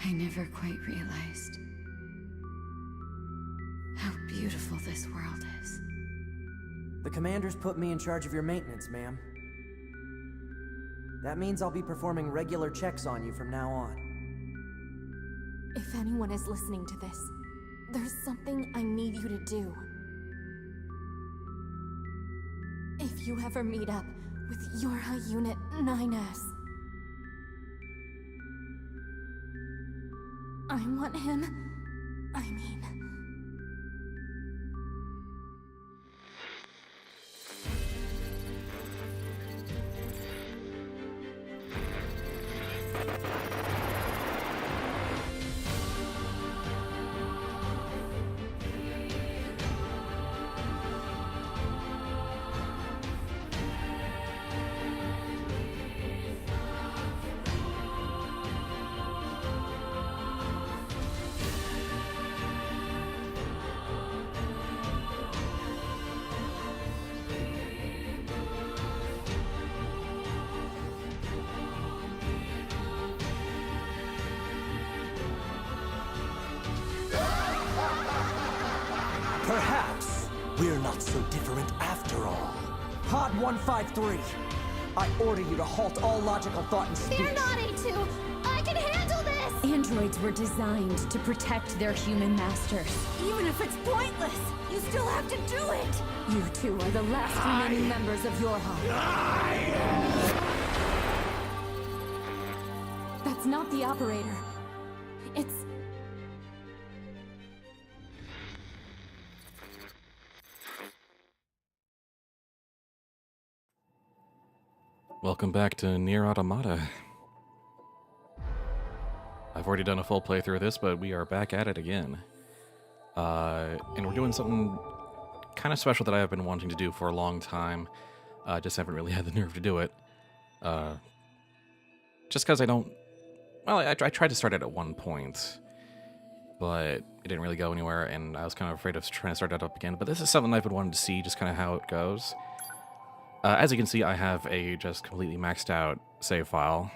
I never quite realized how beautiful this world is. The commander's put me in charge of your maintenance, ma'am. That means I'll be performing regular checks on you from now on. If anyone is listening to this, there's something I need you to do. If you ever meet up with your high unit 9S, I want him. Perhaps we're not so different after all. Pod 153, I order you to halt all logical thought and speech. They're not A2! I can handle this! Androids were designed to protect their human masters. Even if it's pointless, you still have to do it! You two are the last remaining members of your hive. That's not the operator. It's... Welcome back to NieR Automata. I've already done a full playthrough of this, but we are back at it again. And we're doing something kind of special that I have been wanting to do for a long time. Just haven't really had the nerve to do it. Just because I don't... Well, I tried to start it at one point, but it didn't really go anywhere, and I was kind of afraid of trying to start it up again. But this is something I've been wanting to see, just kind of how it goes. As you can see, I have a just completely maxed out save file.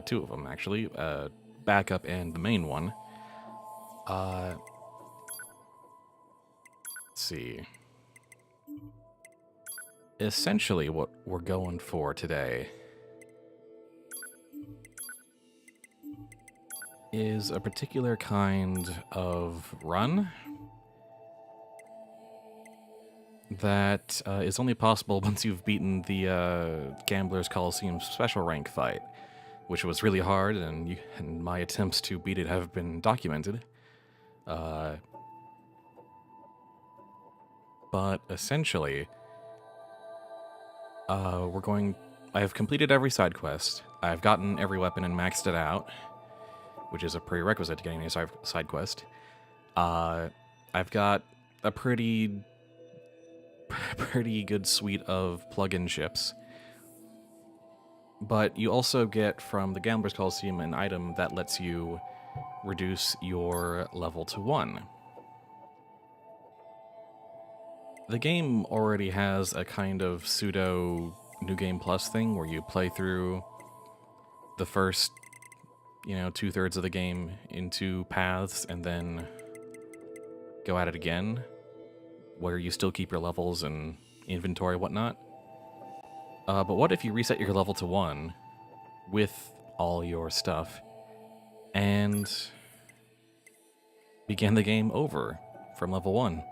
Two of them, actually. Backup and the main one. Let's see. Essentially, what we're going for today is a particular kind of run that is only possible once you've beaten the Gambler's Coliseum special rank fight, which was really hard, and my attempts to beat it have been documented. But essentially, I have completed every side quest. I've gotten every weapon and maxed it out, which is a prerequisite to getting a side quest. I've got a pretty good suite of plug-in ships. But you also get from the Gambler's Coliseum an item that lets you reduce your level to 1. The game already has a kind of pseudo New Game Plus thing where you play through the first, 2/3 of the game in 2 paths and then go at it again, where you still keep your levels and inventory and whatnot. But what if you reset your level to 1 with all your stuff and begin the game over from level 1?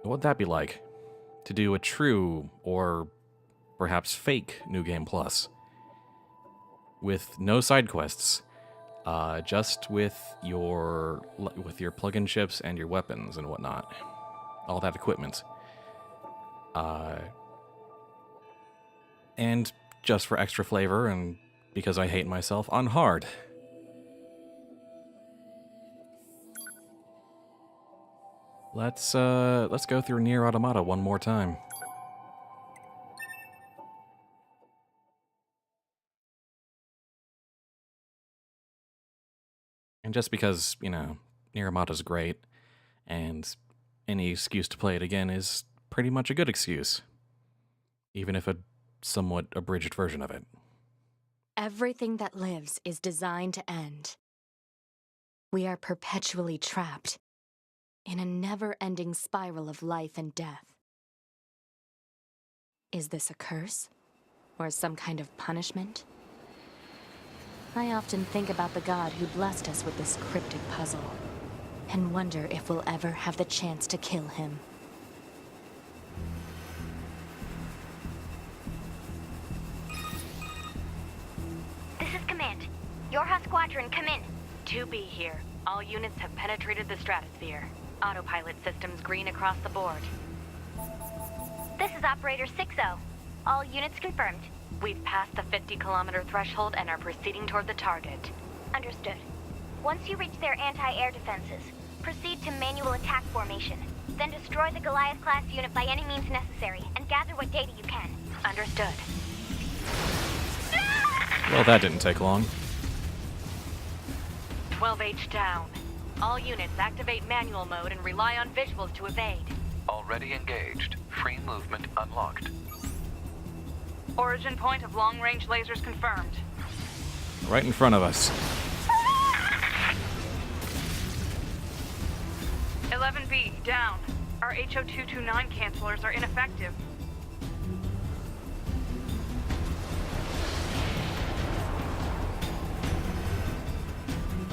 What would that be like? To do a true, or perhaps fake, New Game Plus. With no side quests. Just with your plug-in ships and your weapons and whatnot. All that equipment. And just for extra flavor, and because I hate myself, on hard. Let's go through NieR Automata one more time. And just because, NieR Automata's great, and any excuse to play it again is pretty much a good excuse. Even if a somewhat abridged version of it. Everything that lives is designed to end. We are perpetually trapped in a never-ending spiral of life and death. Is this a curse? Or some kind of punishment? I often think about the god who blessed us with this cryptic puzzle, and wonder if we'll ever have the chance to kill him. This is Command. Yorha Squadron, come in. 2B here. All units have penetrated the stratosphere. Autopilot systems green across the board. This is Operator 6-0. All units confirmed. We've passed the 50-kilometer threshold and are proceeding toward the target. Understood. Once you reach their anti-air defenses, proceed to manual attack formation. Then destroy the Goliath-class unit by any means necessary, and gather what data you can. Understood. Well, that didn't take long. 12H down. All units activate manual mode and rely on visuals to evade. Already engaged. Free movement unlocked. Origin point of long-range lasers confirmed. Right in front of us. 11B, down. Our HO229 cancelers are ineffective.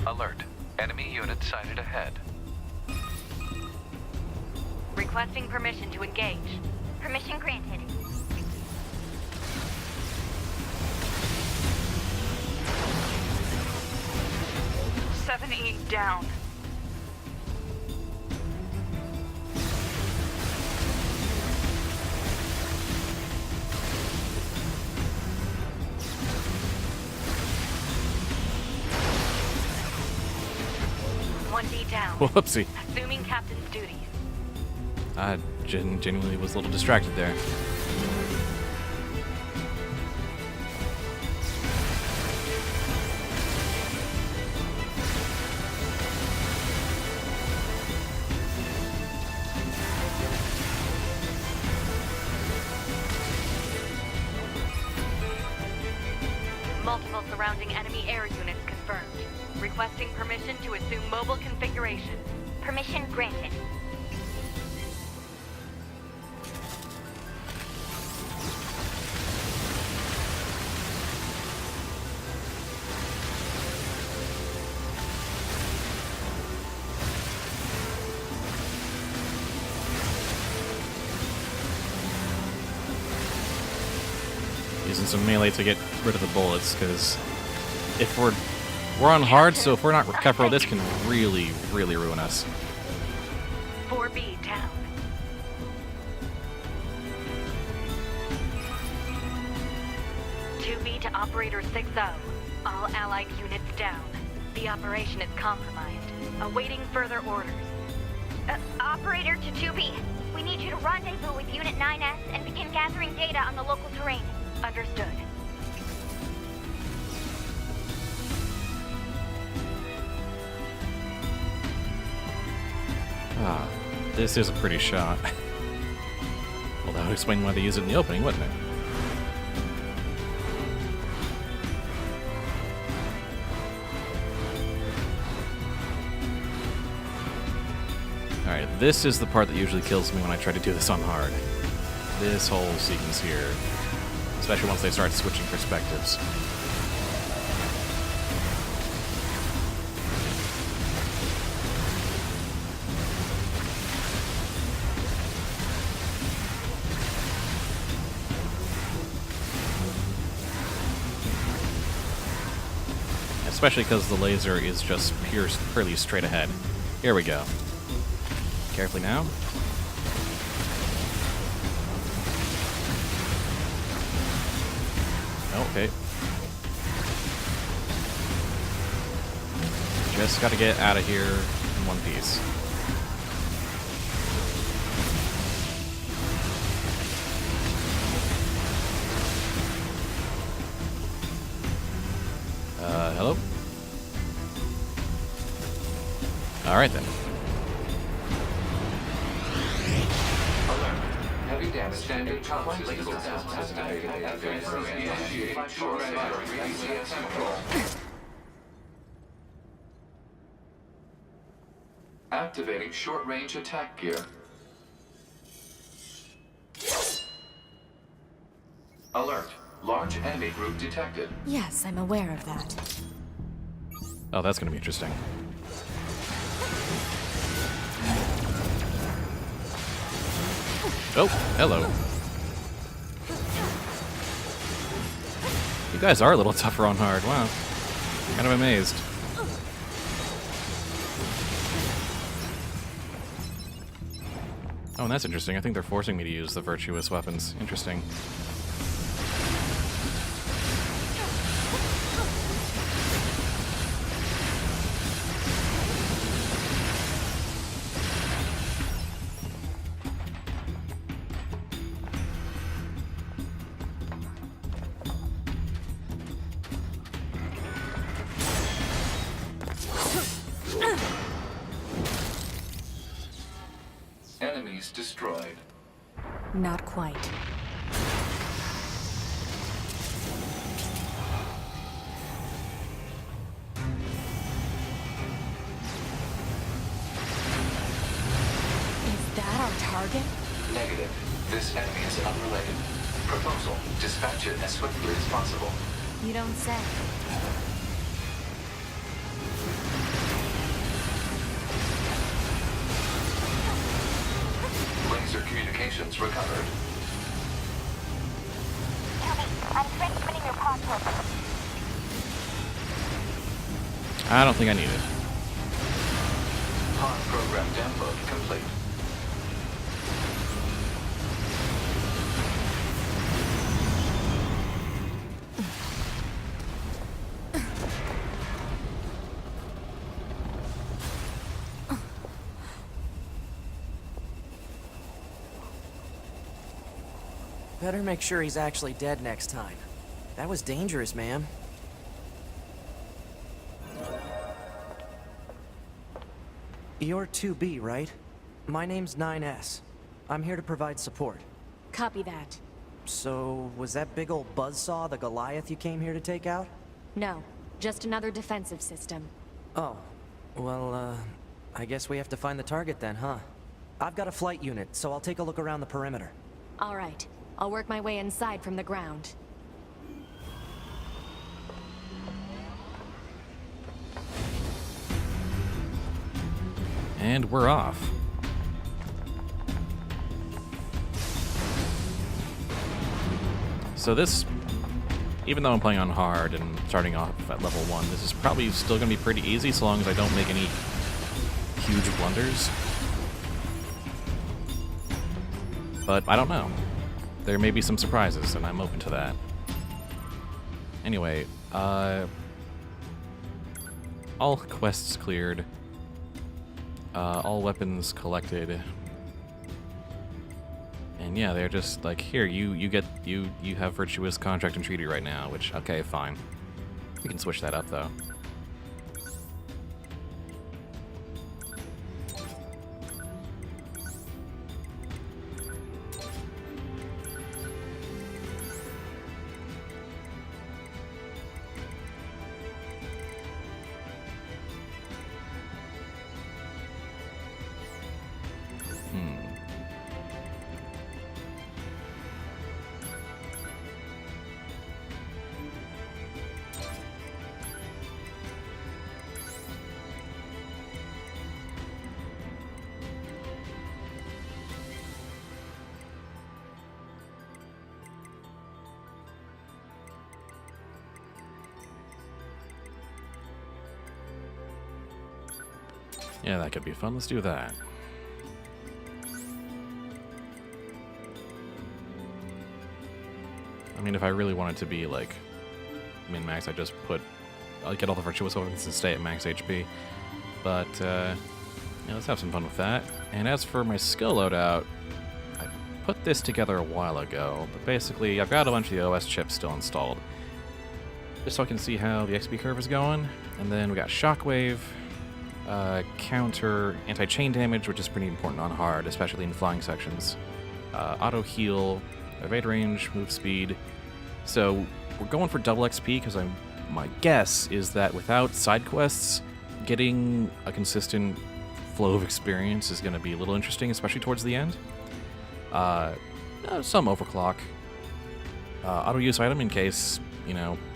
Alert. Enemy unit sighted ahead. Requesting permission to engage. Permission granted. E down. D down. Whoopsie. Assuming captain's duties. I genuinely was a little distracted there. Multiple surrounding enemy air units confirmed. Requesting permission to assume mobile configuration. Permission granted. Using some melee to get rid of the bullets, because if we're on hard, so if we're not careful, this can really ruin us. 4B down. To Operator 6-0. All allied units down. The operation is compromised. Awaiting further orders. Operator to 2B. We need you to rendezvous with Unit 9S and begin gathering data on the local terrain. Understood. Ah, this is a pretty shot. Well, that would explain why they used it in the opening, wouldn't it? Alright, this is the part that usually kills me when I try to do this on hard. This whole sequence here. Especially once they start switching perspectives. Especially because the laser is just purely straight ahead. Here we go. Carefully now. Okay. Just gotta get out of here in one piece. Hello? Alright then. Alert. Heavy damage. Standard complex lethal test estimated. Initiate short battery reset control. Activating short-range attack gear. Alert. Large enemy group detected. Yes, I'm aware of that. Oh, that's gonna be interesting. Oh, hello. You guys are a little tougher on hard. Wow. Kind of amazed. Oh, and that's interesting. I think they're forcing me to use the virtuous weapons. Interesting. Enemies destroyed. Not quite. Is that our target? Negative. This enemy is unrelated. Proposal. Dispatch it as swiftly as possible. You don't say. Laser communications recovered. I'm transmitting your pod program. I don't think I need it. Pod program download complete. Better make sure he's actually dead next time. That was dangerous, ma'am. You're 2B, right? My name's 9S. I'm here to provide support. Copy that. So, was that big old buzzsaw the Goliath you came here to take out? No, just another defensive system. Oh. Well, I guess we have to find the target then, huh? I've got a flight unit, so I'll take a look around the perimeter. All right. I'll work my way inside from the ground. And we're off. So this, even though I'm playing on hard and starting off at level 1, this is probably still going to be pretty easy so long as I don't make any huge blunders. But I don't know. There may be some surprises, and I'm open to that. Anyway, all quests cleared. All weapons collected. And yeah, they're just like, here, you have virtuous contract and treaty right now, which, okay, fine. We can switch that up, though. Yeah, that could be fun. Let's do that. I mean, if I really wanted to be, like, min-max, I'd just I'll get all the virtuous weapons and stay at max HP. But, yeah, let's have some fun with that. And as for my skill loadout, I put this together a while ago, but basically, I've got a bunch of the OS chips still installed. Just so I can see how the XP curve is going. And then we got Shockwave, counter anti-chain damage, which is pretty important on hard, especially in flying sections. auto heal, evade range, move speed. So we're going for double XP because my guess is that without side quests, getting a consistent flow of experience is going to be a little interesting, especially towards the end. Some overclock. Auto use item in case,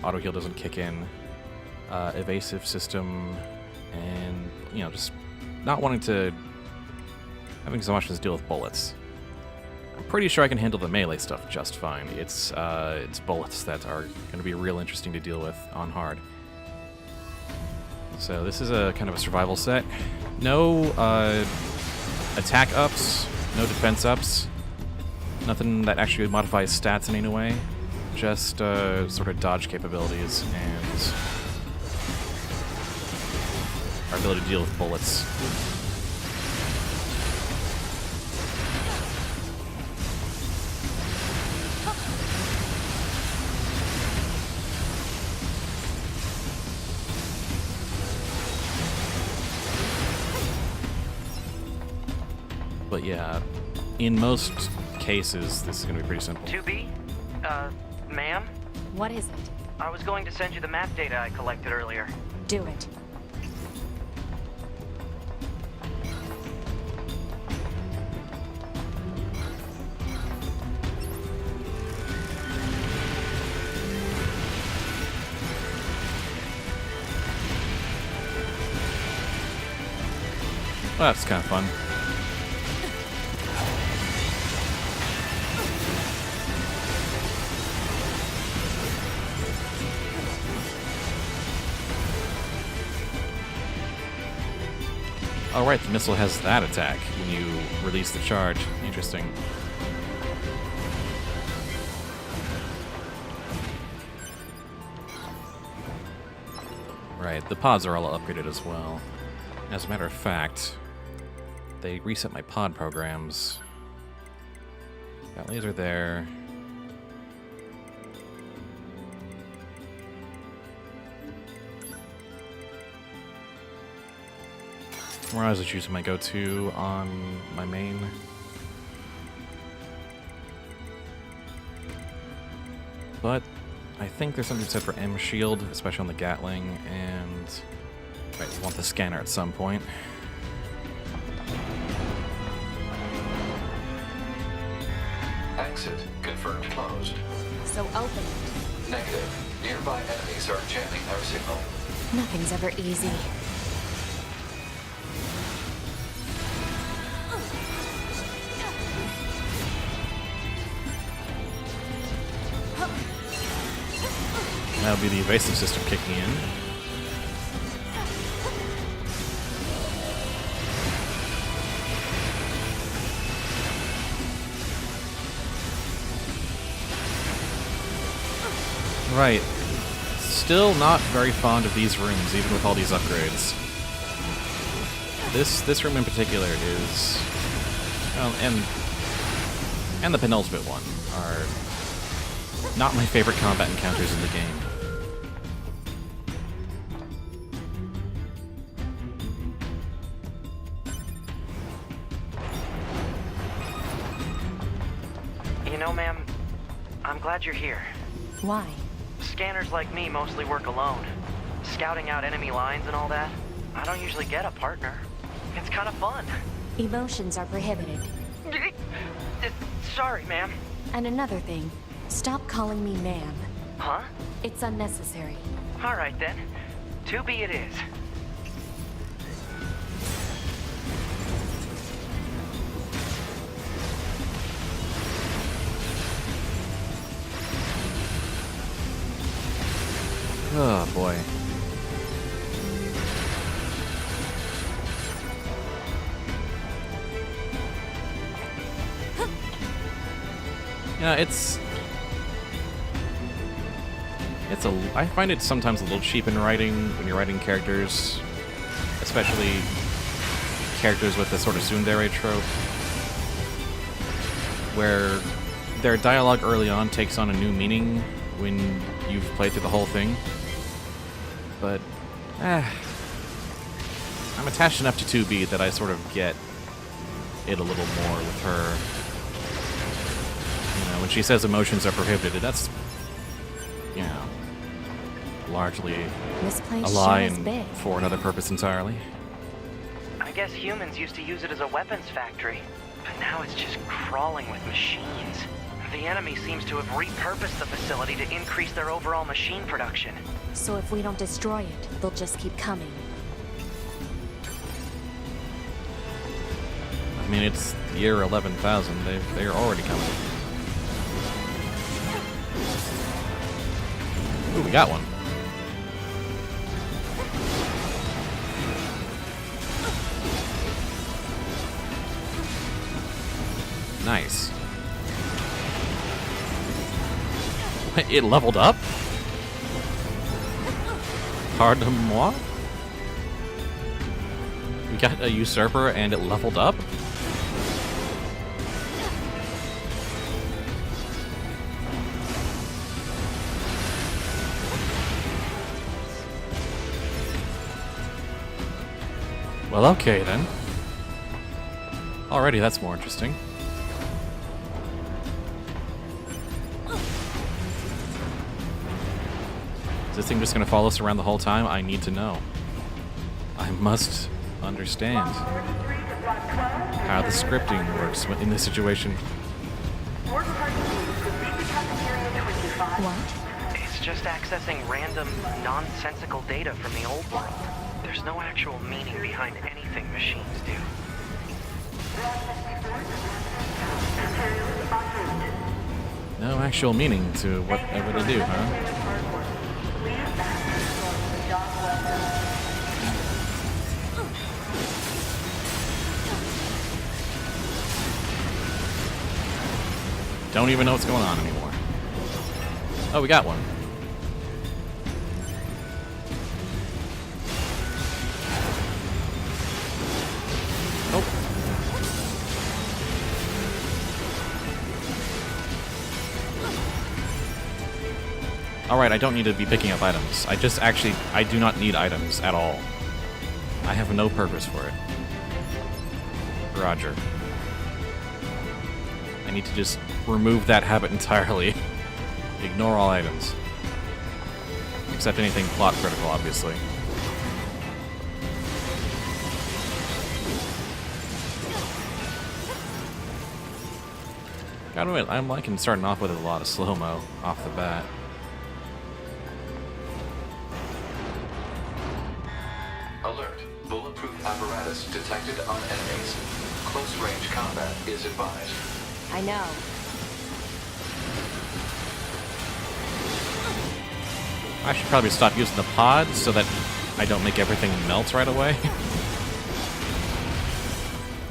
auto heal doesn't kick in. Evasive system, and, just not having so much to deal with bullets. I'm pretty sure I can handle the melee stuff just fine. It's bullets that are going to be real interesting to deal with on hard. So this is a kind of a survival set. No attack ups, no defense ups. Nothing that actually modifies stats in any way. Just sort of dodge capabilities and our ability to deal with bullets. But yeah, in most cases, this is going to be pretty simple. 2B? Ma'am? What is it? I was going to send you the map data I collected earlier. Do it. Well, that's kind of fun. Oh right, the missile has that attack when you release the charge. Interesting. Right, the pods are all upgraded as well. As a matter of fact, they reset my pod programs. Got laser there. Mirage is usually my go-to on my main. But I think there's something said for M shield, especially on the Gatling, and right, we want the scanner at some point. Exit confirmed closed. So open it. Negative. Nearby enemies are jamming our signal. Nothing's ever easy. That'll be the evasive system kicking in. Right. Still not very fond of these rooms, even with all these upgrades. This room in particular is, and the penultimate one are not my favorite combat encounters in the game. Ma'am, I'm glad you're here. Why? Scanners like me mostly work alone. Scouting out enemy lines and all that. I don't usually get a partner. It's kind of fun. Emotions are prohibited. Sorry, ma'am. And another thing, stop calling me ma'am. Huh? It's unnecessary. All right, then. 2B it is. Oh boy. Yeah, I find it sometimes a little cheap in writing when you're writing characters, especially characters with the sort of tsundere trope, where their dialogue early on takes on a new meaning when you've played through the whole thing. But, I'm attached enough to 2B that I sort of get it a little more with her. when she says emotions are prohibited, that's, you know, largely This place a lie sure is and big. for another purpose entirely. I guess humans used to use it as a weapons factory, but now it's just crawling with machines. The enemy seems to have repurposed the facility to increase their overall machine production. So if we don't destroy it, they'll just keep coming. I mean, it's year 11,000. They're already coming. Ooh, we got one. Nice. It leveled up? Pardon moi? We got a usurper and it leveled up? Well, okay then. Alrighty, that's more interesting. Is this thing just gonna follow us around the whole time? I need to know. I must understand how the scripting works in this situation. What? It's just accessing random, nonsensical data from the old world. There's no actual meaning behind anything machines do. No actual meaning to whatever they do, huh? Don't even know what's going on anymore. Oh, we got one. Alright, I don't need to be picking up items. I do not need items at all. I have no purpose for it. Roger. I need to just remove that habit entirely. Ignore all items. Except anything plot critical, obviously. Gotta admit, I'm liking starting off with a lot of slow-mo off the bat. Alert. Bulletproof apparatus detected on enemies. Close range combat is advised. I know. I should probably stop using the pod so that I don't make everything melt right away.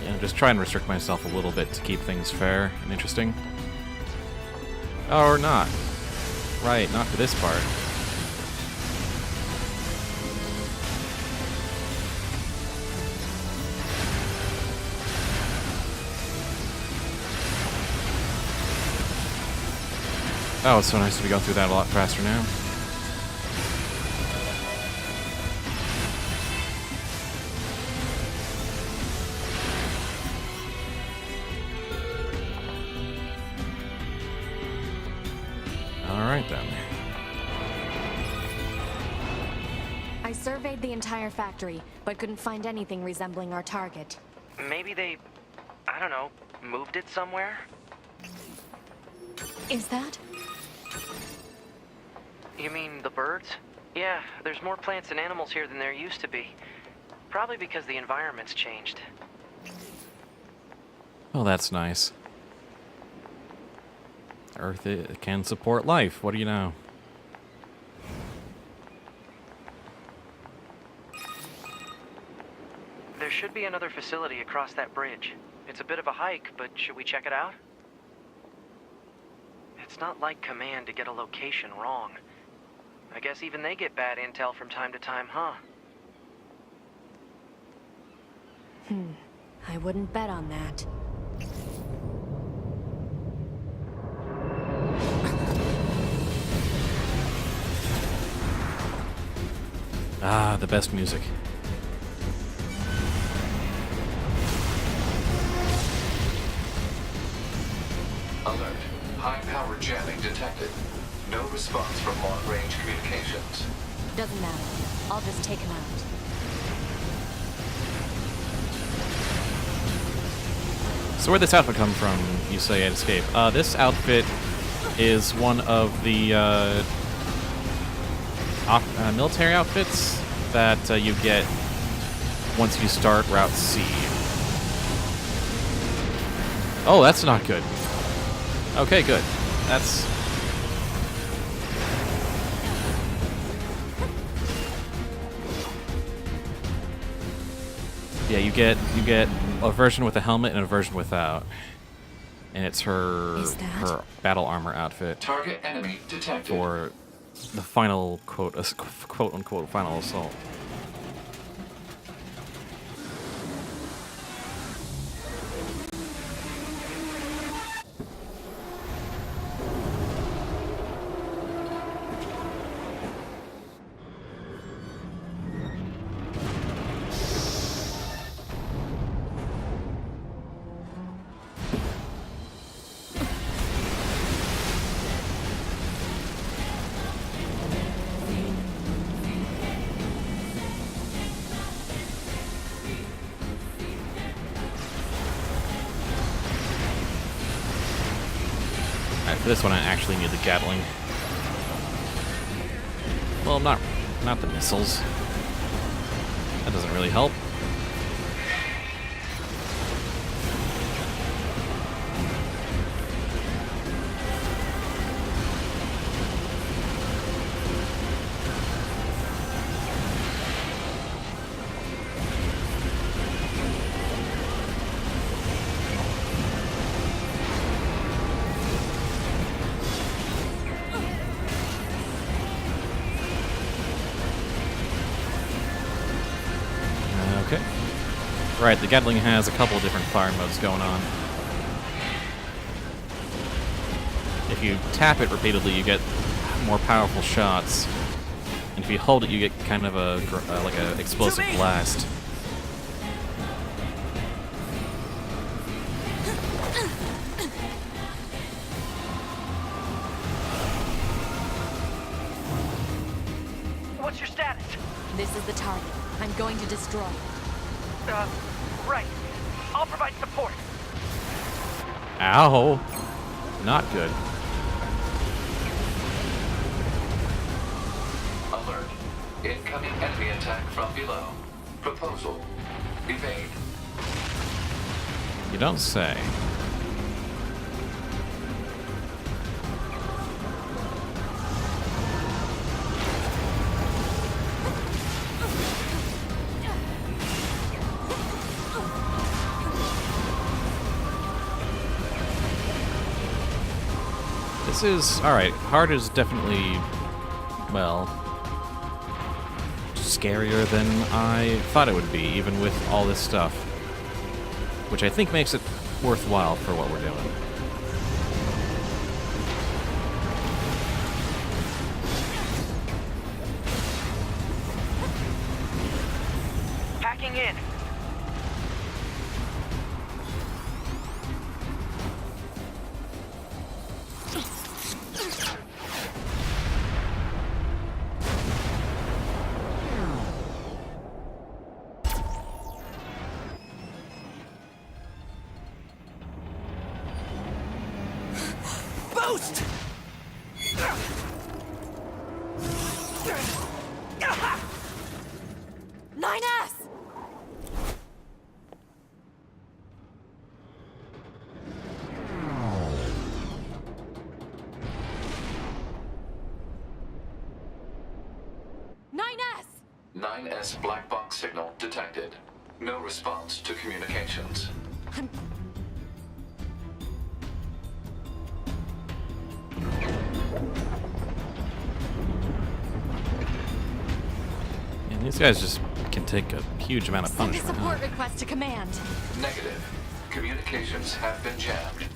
Yeah, just try and restrict myself a little bit to keep things fair and interesting. Or not. Right, not for this part. Oh, it's so nice to be going through that a lot faster now. Alright then. I surveyed the entire factory, but couldn't find anything resembling our target. Maybe they, I don't know, moved it somewhere? Is that? You mean the birds? Yeah, there's more plants and animals here than there used to be. Probably because the environment's changed. Oh, that's nice. Earth can support life. What do you know? There should be another facility across that bridge. It's a bit of a hike, but should we check it out? It's not like Command to get a location wrong. I guess even they get bad intel from time to time, huh? I wouldn't bet on that. Ah, the best music. Alert. High-power jamming detected. No response from long-range communications. Doesn't matter. I'll just take him out. So where'd this outfit come from, you say, at Escape? This outfit is one of the military outfits that you get once you start Route C. Oh, that's not good. Okay, good. That's... Yeah, you get a version with a helmet and a version without. And it's her battle armor outfit Target enemy detected. for the final quote unquote final assault. Alright, for this one I actually need the Gatling. Well, not the missiles. That doesn't really help. Okay. Right, the Gatling has a couple of different fire modes going on. If you tap it repeatedly, you get more powerful shots. And if you hold it, you get kind of a like an explosive blast. What's your status? This is the target. I'm going to destroy it. Right. I'll provide support. Ow! Not good. Alert. Incoming enemy attack from below. Proposal. Evade. You don't say. This is... alright, hard is definitely, well, scarier than I thought it would be, even with all this stuff. Which I think makes it worthwhile for what we're doing. Hacking in. Boost! 9S! Nine 9S black box signal detected. No response to communications. And these guys just can take a huge amount of Send a punishment. support request to command. Negative. Communications have been jammed.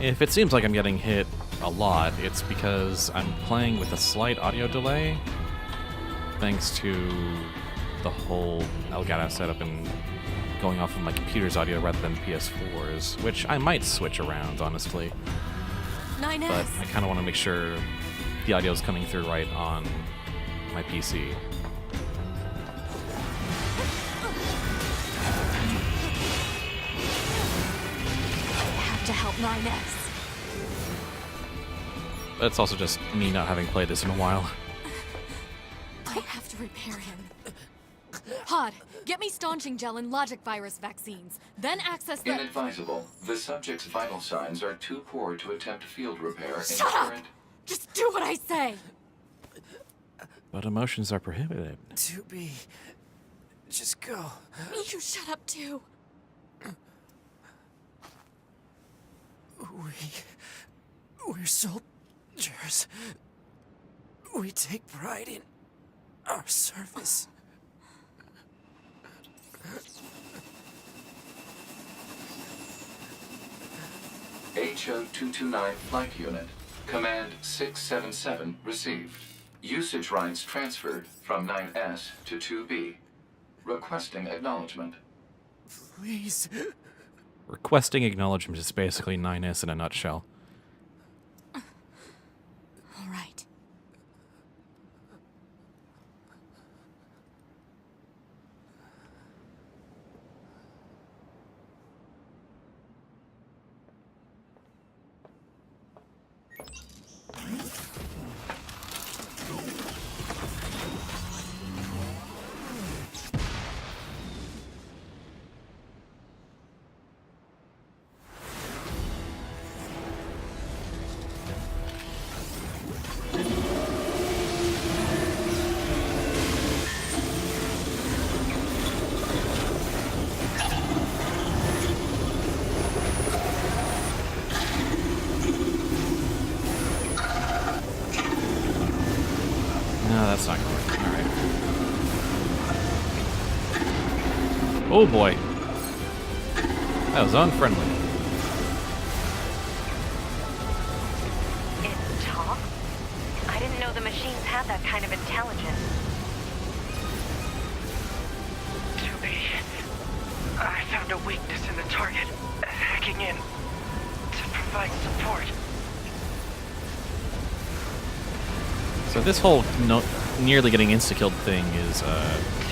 If it seems like I'm getting hit a lot, it's because I'm playing with a slight audio delay, thanks to the whole Elgato setup and going off of my computer's audio rather than PS4's, which I might switch around, honestly. 9S. But I kind of want to make sure the audio is coming through right on my PC. I have to help 9S. But it's also just me not having played this in a while. I have to repair him. Hod, get me staunching gel and logic virus vaccines. Then access the... Inadvisable. The subject's vital signs are too poor to attempt field repair in Shut up! current... Just do what I say! But emotions are prohibited. 2B. Just go. You shut up too. We're soldiers. We take pride in our service. HO-229 Flight Unit. Command 677 received. Usage rights transferred from 9S to 2B. Requesting acknowledgement. Please. Requesting acknowledgement is basically 9S in a nutshell. All right. No, that's not going to work. Alright. Oh boy. That was unfriendly. It talks? I didn't know the machines had that kind of intelligence. 2B, I found a weakness in the target. Hacking in to provide support. So this whole nearly getting insta-killed thing is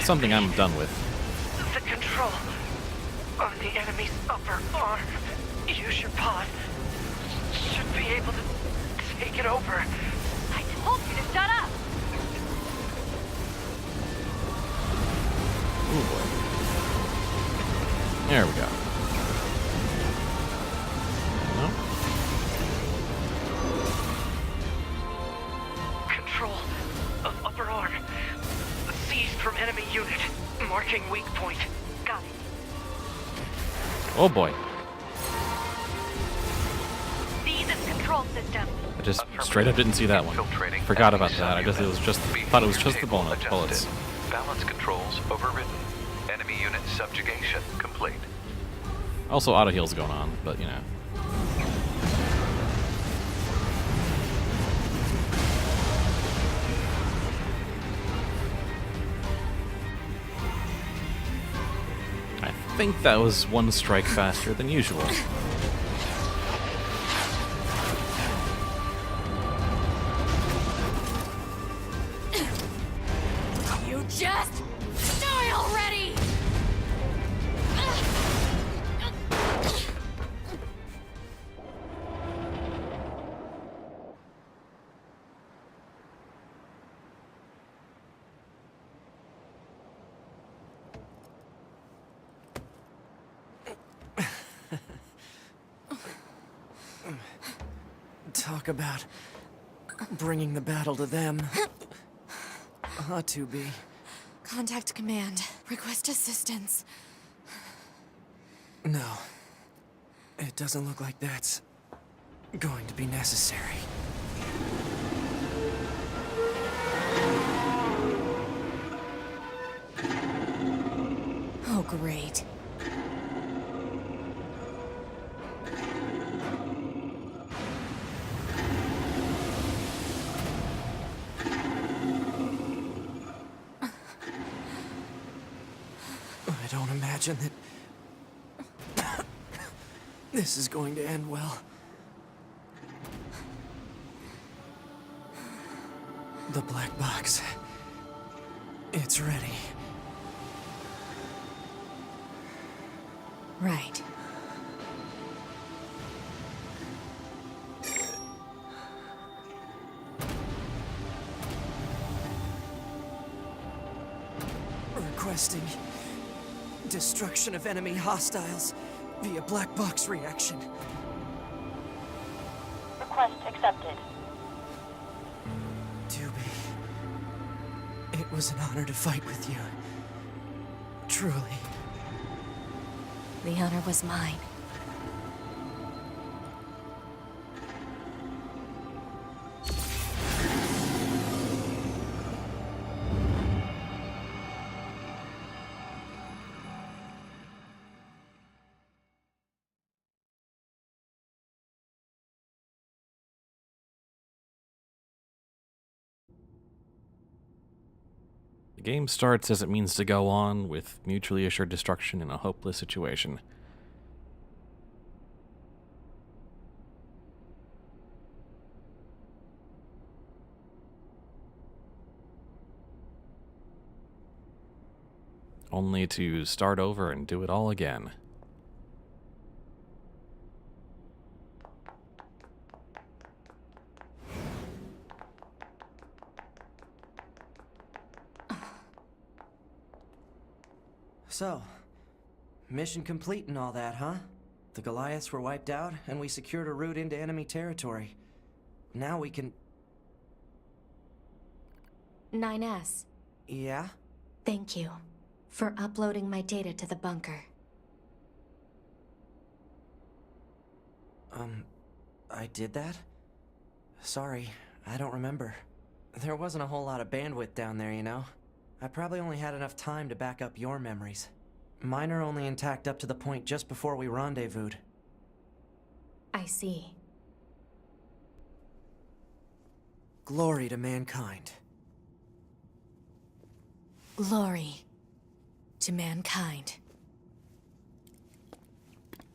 something I'm done with. The control on the enemy's upper arm. Use your pod. Should be able to take it over. I told you to shut up! Ooh boy. There we go. No? Control of upper arm. Seized from enemy unit. Marking weak point. Got it. Oh boy. See this control system. I just straight up didn't see that one. Forgot about that. I just thought it was just the bullets. Balance controls overridden. Enemy unit subjugation complete. Also auto heals going on, but you know. I think that was one strike faster than usual. You just die already! Talk about bringing the battle to them. 2B. Contact command. Request assistance. No. It doesn't look like that's going to be necessary. Oh, great. imagine that this is going to end well. The black box. It's ready. Right. Requesting destruction of enemy hostiles via black box reaction. Request accepted. Doobie, it was an honor to fight with you. Truly. The honor was mine. The game starts as it means to go on, with mutually assured destruction in a hopeless situation. Only to start over and do it all again. So, mission complete and all that, huh? The Goliaths were wiped out, and we secured a route into enemy territory. Now we can... 9S, Yeah? thank you for uploading my data to the bunker. I did that? Sorry, I don't remember. There wasn't a whole lot of bandwidth down there, you know? I probably only had enough time to back up your memories. Mine are only intact up to the point just before we rendezvoused. I see. Glory to mankind. Glory to mankind.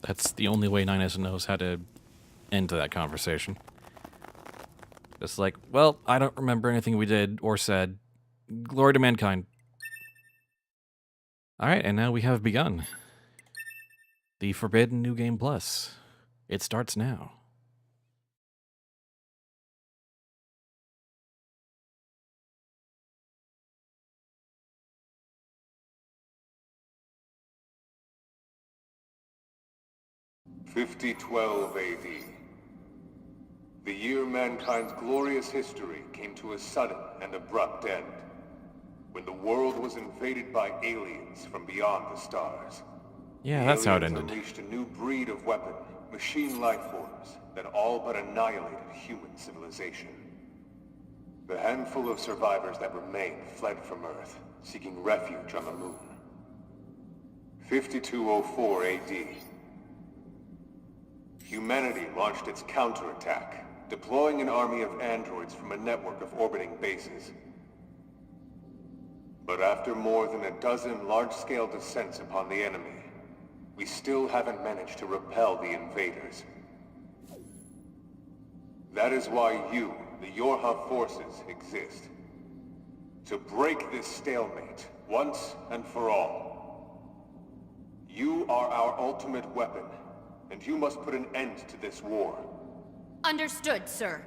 That's the only way 9S knows how to end that conversation. It's like, well, I don't remember anything we did or said. Glory to mankind. Alright, and now we have begun. The Forbidden New Game Plus. It starts now. '5012 AD. The year mankind's glorious history came to a sudden and abrupt end, when the world was invaded by aliens from beyond the stars. Yeah, that's how it Aliens ended. unleashed a new breed of weapon, machine life forms, that all but annihilated human civilization. The handful of survivors that remained fled from Earth, seeking refuge on the moon. 5204 AD. Humanity launched its counterattack, deploying an army of androids from a network of orbiting bases. But after more than a dozen large-scale descents upon the enemy, we still haven't managed to repel the invaders. That is why you, the Yorha forces, exist. To break this stalemate, once and for all. You are our ultimate weapon, and you must put an end to this war. Understood, sir.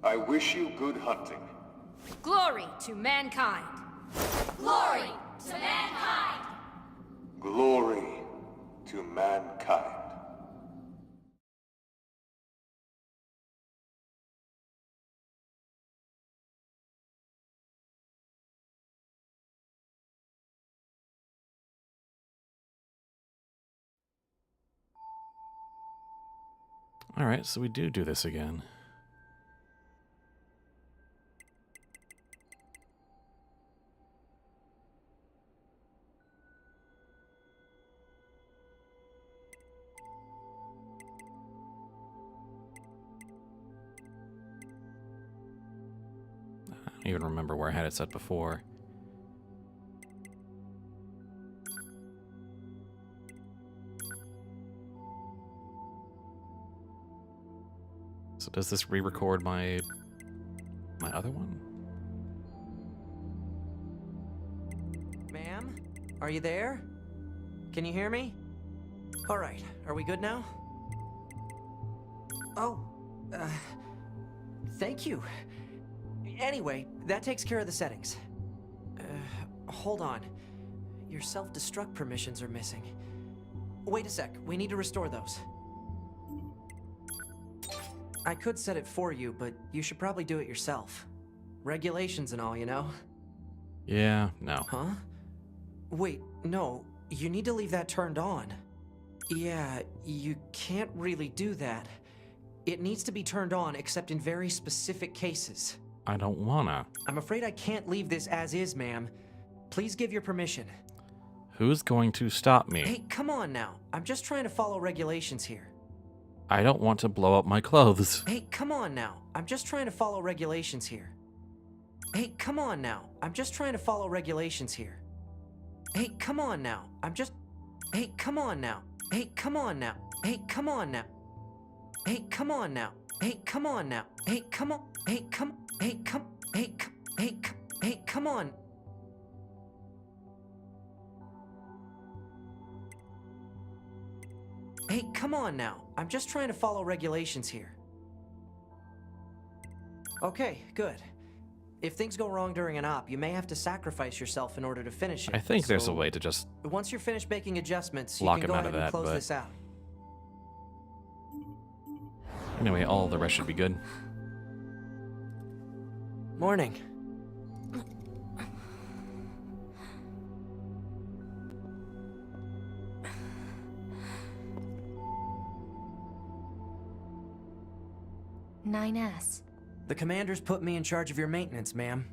I wish you good hunting. Glory to mankind. Glory to mankind. Glory to mankind. Alright, so we do this again. I don't even remember where I had it set before. Does this re-record my other one? Ma'am? Are you there? Can you hear me? Alright, are we good now? Oh, thank you. Anyway, that takes care of the settings. Hold on. Your self-destruct permissions are missing. Wait a sec, we need to restore those. I could set it for you, but you should probably do it yourself. Regulations and all, you know? Yeah, no. Huh? Wait, no, you need to leave that turned on. Yeah, you can't really do that. It needs to be turned on except in very specific cases. I don't wanna. I'm afraid I can't leave this as is, ma'am. Please give your permission. Who's going to stop me? Hey, come on now. I'm just trying to follow regulations here. I don't want to blow up my clothes. Hey, come on now. I'm just trying to follow regulations here. Hey, come on now. I'm just trying to follow regulations here. Hey, come on now. I'm just... Hey, come on now. Hey, come on now. Hey, come on now. Hey, come on now. Hey, come on now. Hey, come on. Hey, come. Hey, come. Hey, come. Hey, come. Hey, come on. Hey, come on now. I'm just trying to follow regulations here. Okay, good. If things go wrong during an op, you may have to sacrifice yourself in order to finish it. I think there's a way to just Once you're finished making adjustments, you lock can him go out ahead of and that, close but- this out. Anyway, all the rest should be good. Morning. NieR. The commander's put me in charge of your maintenance, ma'am.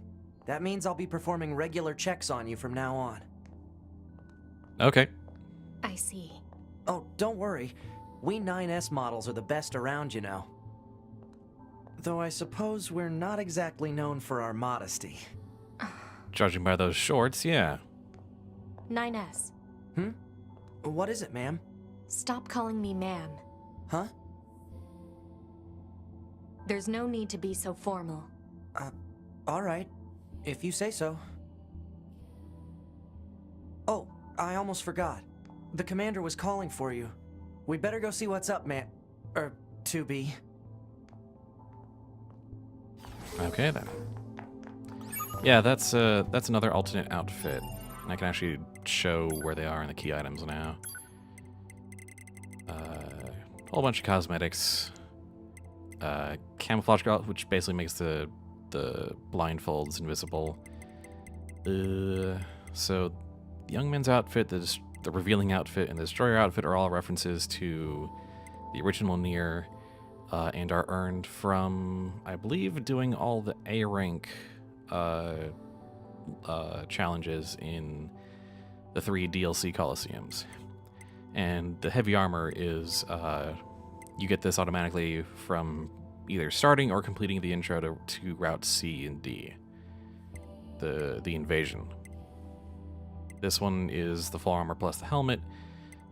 That means I'll be performing regular checks on you from now on. Okay. I see. Oh, don't worry. We 9S models are the best around, you know. Though I suppose we're not exactly known for our modesty. Judging by those shorts, yeah. NieR. What is it, ma'am? Stop calling me ma'am. Huh? There's no need to be so formal. Alright. If you say so. Oh, I almost forgot. The commander was calling for you. We'd better go see what's up, man. 2B. Okay then. Yeah, that's another alternate outfit. And I can actually show where they are in the key items now. A whole bunch of cosmetics. Camouflage girl, which basically makes the blindfolds invisible. So the young man's outfit, the revealing outfit, and the destroyer outfit are all references to the original NieR, and are earned from, I believe, doing all the A rank challenges in the 3 DLC Colosseums. And the heavy armor is you get this automatically from either starting or completing the intro to Route C and D, the invasion. This one is the full armor plus the helmet,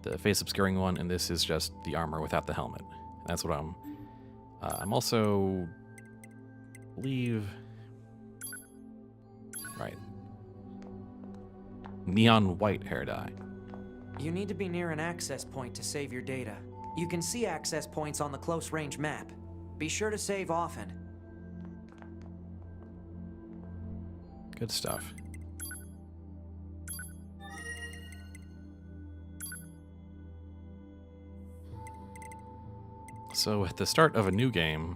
the face obscuring one, and this is just the armor without the helmet. That's what I'm also believe right. Neon white hair dye. You need to be near an access point to save your data. You can see access points on the close range map. Be sure to save often. Good stuff. So at the start of a new game,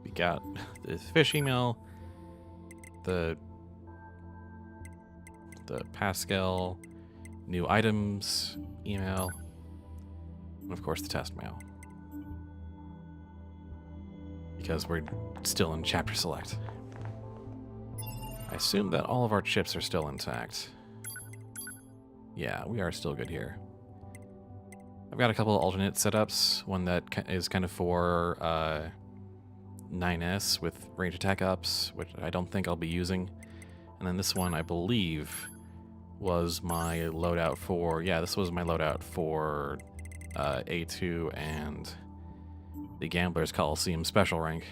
we got the fish email, the Pascal new items email, and of course the test mail. Because we're still in chapter select. I assume that all of our chips are still intact. Yeah, we are still good here. I've got a couple of alternate setups. One that is kind of for 9S with range attack ups, which I don't think I'll be using. And then this one, I believe, was my loadout for... Yeah, this was my loadout for A2 and the Gambler's Coliseum special rank.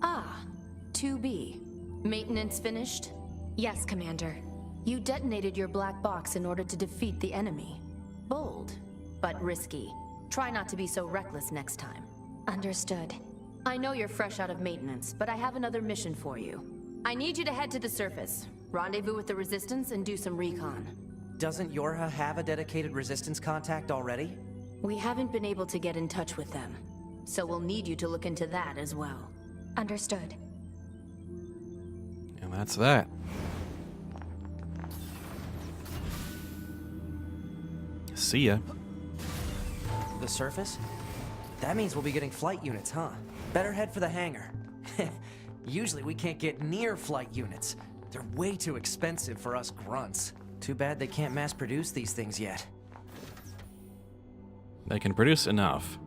Ah, 2B. Maintenance finished? Yes, Commander. You detonated your black box in order to defeat the enemy. Bold, but risky. Try not to be so reckless next time. Understood. I know you're fresh out of maintenance, but I have another mission for you. I need you to head to the surface, rendezvous with the Resistance, and do some recon. Doesn't Yorha have a dedicated Resistance contact already? We haven't been able to get in touch with them, so we'll need you to look into that as well. Understood. And that's that. See ya. The surface? That means we'll be getting flight units, huh? Better head for the hangar. Usually we can't get near flight units. They're way too expensive for us grunts. Too bad they can't mass produce these things yet. They can produce enough.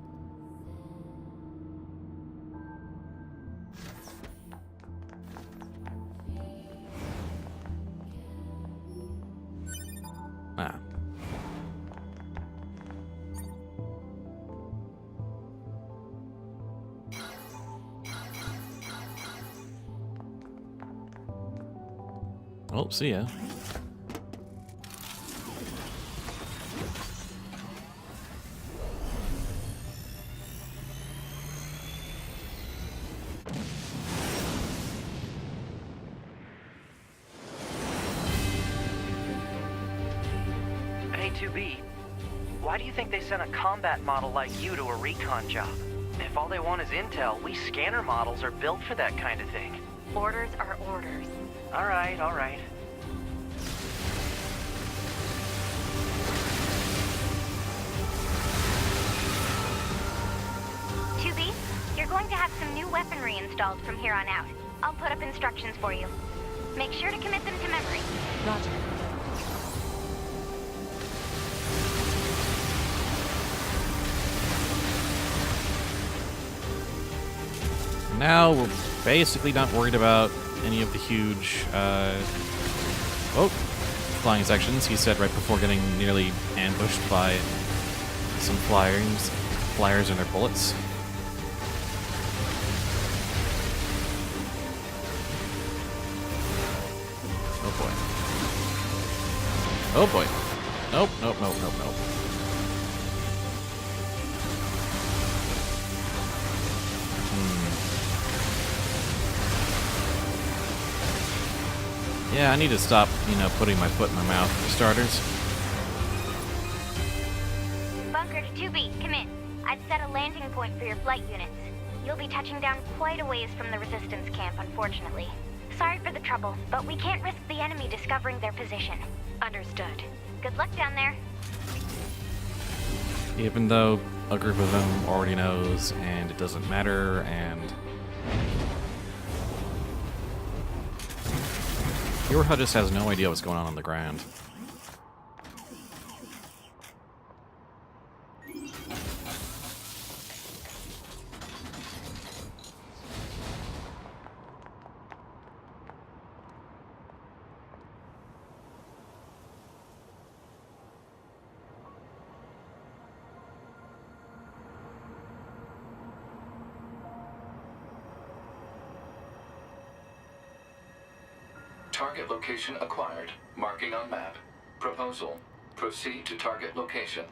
Ah. Oh, see ya. Hey, 2B, why do you think they sent a combat model like you to a recon job? If all they want is intel, we scanner models are built for that kind of thing. Orders are orders. All right, all right. You're going to have some new weaponry installed from here on out. I'll put up instructions for you. Make sure to commit them to memory. Roger. Now we're basically not worried about any of the huge, flying sections, he said right before getting nearly ambushed by some flyers and their bullets. Oh boy. Oh boy. Nope, nope, nope, nope, nope. Yeah, I need to stop, putting my foot in my mouth for starters. Bunker to 2B, come in. I've set a landing point for your flight units. You'll be touching down quite a ways from the Resistance camp, unfortunately. Sorry for the trouble, but we can't risk the enemy discovering their position. Understood. Good luck down there. Even though a group of them already knows, and it doesn't matter, and... Yorha just has no idea what's going on the ground. Target location acquired. Marking on map. Proposal. Proceed to target location.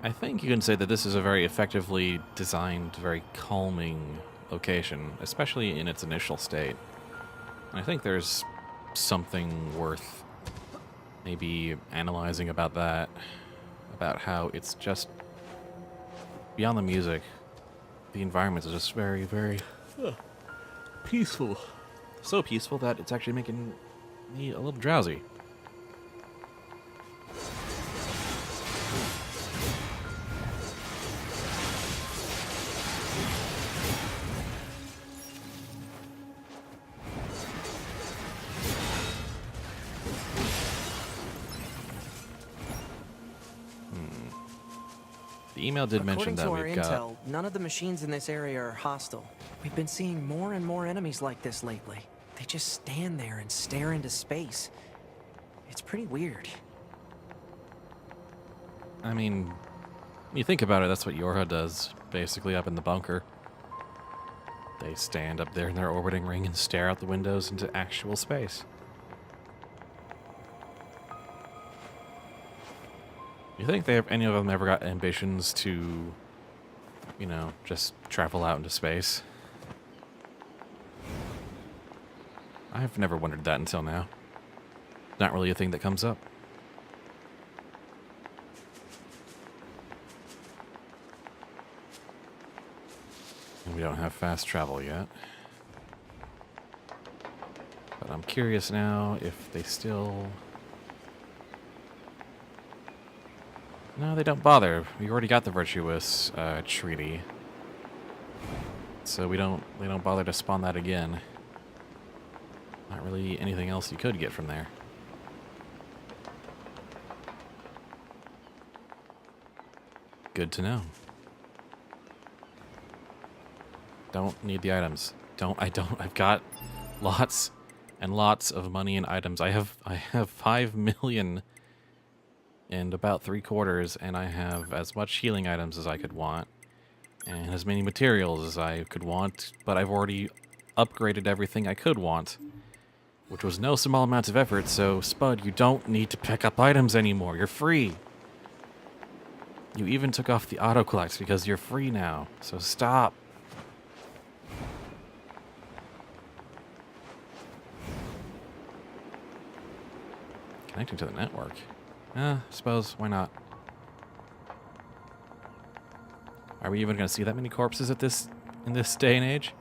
I think you can say that this is a very effectively designed, very calming location, especially in its initial state. And I think there's something worth maybe analyzing about that, about how it's just, beyond the music, the environments are just very, very peaceful. So peaceful that it's actually making me a little drowsy. email did mention According that to our we've got... intel, none of the machines in this area are hostile. We've been seeing more and more enemies like this lately. They just stand there and stare into space. It's pretty weird. I mean, when you think about it, that's what Yorha does, basically, up in the bunker. They stand up there in their orbiting ring and stare out the windows into actual space. You think any of them ever got ambitions to, you know, just travel out into space? I've never wondered that until now. Not really a thing that comes up. And we don't have fast travel yet. But I'm curious now if they still... No, they don't bother. We already got the virtuous treaty. So they don't bother to spawn that again. Not really anything else you could get from there. Good to know. Don't need the items. I've got lots and lots of money and items. I have 5 million and about 3/4, and I have as much healing items as I could want, and as many materials as I could want, but I've already upgraded everything I could want, which was no small amount of effort, so Spud, you don't need to pick up items anymore. You're free. You even took off the autocollect because you're free now, so stop. Connecting to the network. Suppose, why not? Are we even going to see that many corpses in this day and age?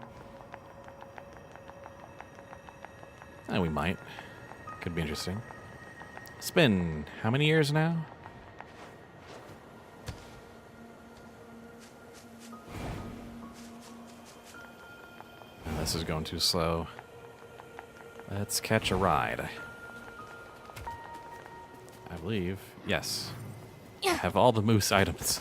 We might. Could be interesting. It's been how many years now? This is going too slow. Let's catch a ride. I believe, yes. I have all the moose items.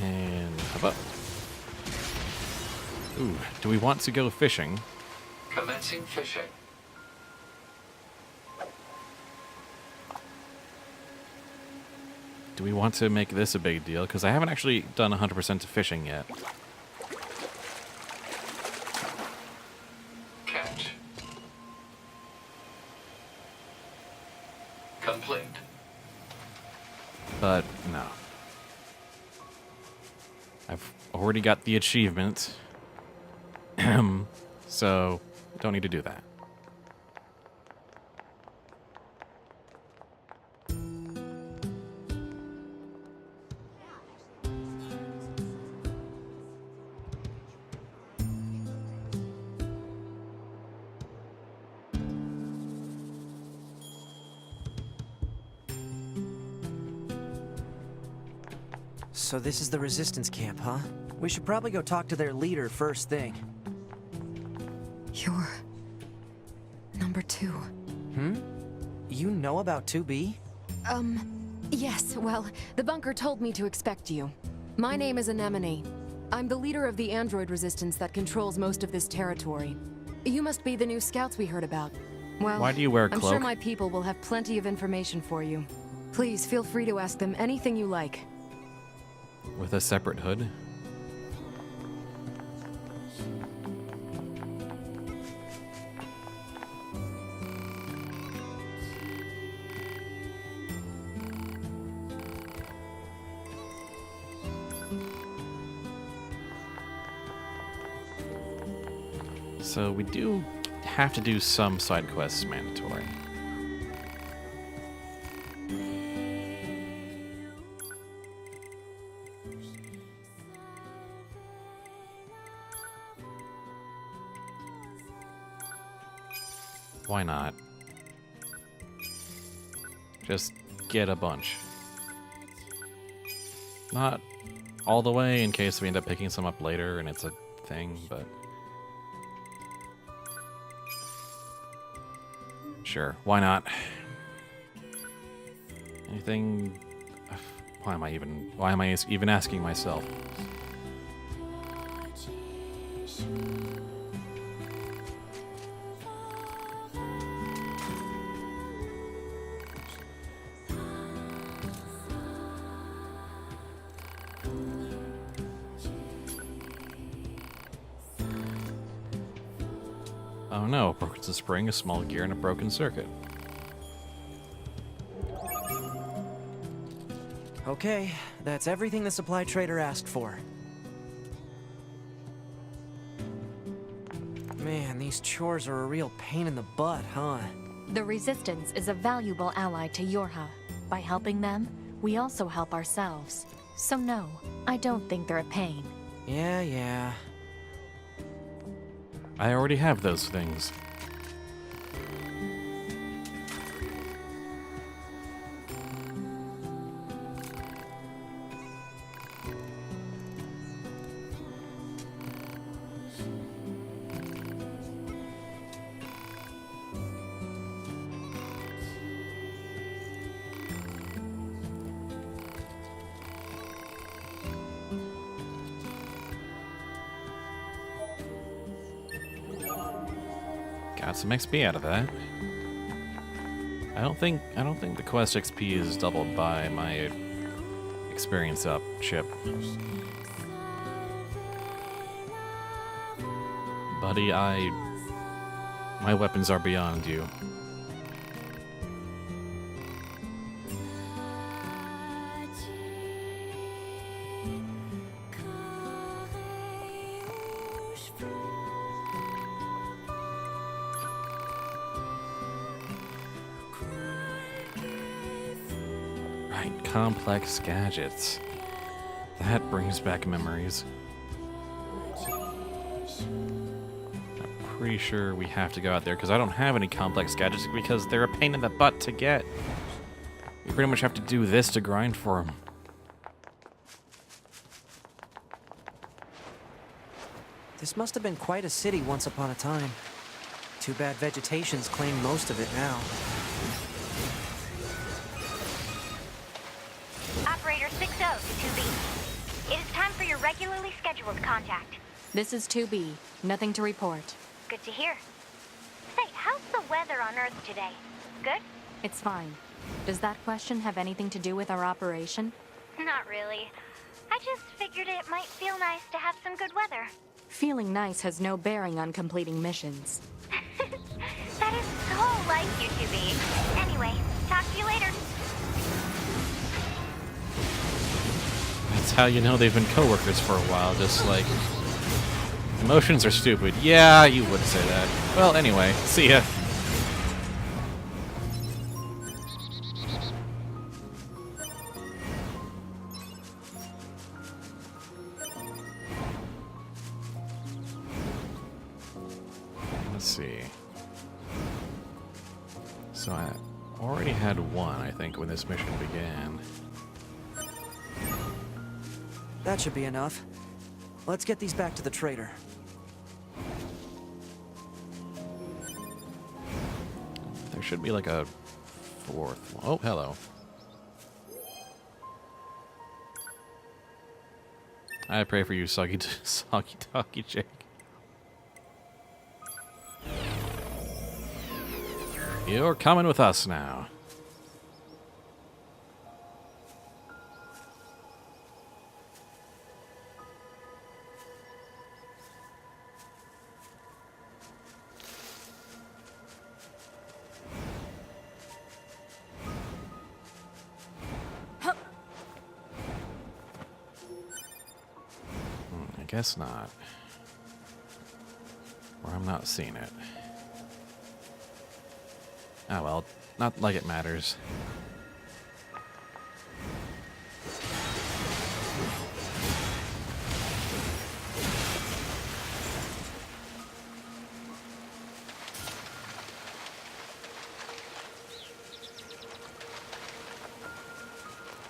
And how about... Ooh, do we want to go fishing? Commencing fishing. Do we want to make this a big deal? Because I haven't actually done 100% to fishing yet. Catch. Complete. But no. I've already got the achievement. So, don't need to do that. So this is the resistance camp, huh? We should probably go talk to their leader first thing. You're... number 2. You know about 2B? Yes, well, the bunker told me to expect you. My name is Anemone. I'm the leader of the android resistance that controls most of this territory. You must be the new scouts we heard about. Well, why do you wear a cloak? I'm sure my people will have plenty of information for you. Please feel free to ask them anything you like. With a separate hood? So we do have to do some side quests mandatory. Why not? Just get a bunch. Not all the way in case we end up picking some up later and it's a thing, but... Sure, why not? Anything? Why am I even asking myself? Oh no, a broken spring, a small gear, and a broken circuit. Okay, that's everything the supply trader asked for. Man, these chores are a real pain in the butt, huh? The Resistance is a valuable ally to Yorha. By helping them, we also help ourselves. So no, I don't think they're a pain. Yeah. I already have those things. Got some XP out of that. I don't think the quest XP is doubled by my experience up chip. Buddy, my weapons are beyond you. Complex gadgets. That brings back memories. I'm pretty sure we have to go out there because I don't have any complex gadgets because they're a pain in the butt to get. We pretty much have to do this to grind for them. This must have been quite a city once upon a time. Too bad vegetation's claimed most of it now. Operator 60 to 2B. It is time for your regularly scheduled contact. This is 2B. Nothing to report. Good to hear. Say, how's the weather on Earth today? Good? It's fine. Does that question have anything to do with our operation? Not really. I just figured it might feel nice to have some good weather. Feeling nice has no bearing on completing missions. That is so like you, 2B. Anyway, talk to you later. That's how you know they've been coworkers for a while, just like... Emotions are stupid. Yeah, you would say that. Well, anyway, see ya. Let's see. So I already had one, I think, when this mission began. That should be enough. Let's get these back to the trader. There should be like a fourth one. Oh, hello. I pray for you, Soggy Talkie Jake. You're coming with us now. I guess not. Or I'm not seeing it. Ah, well, not like it matters.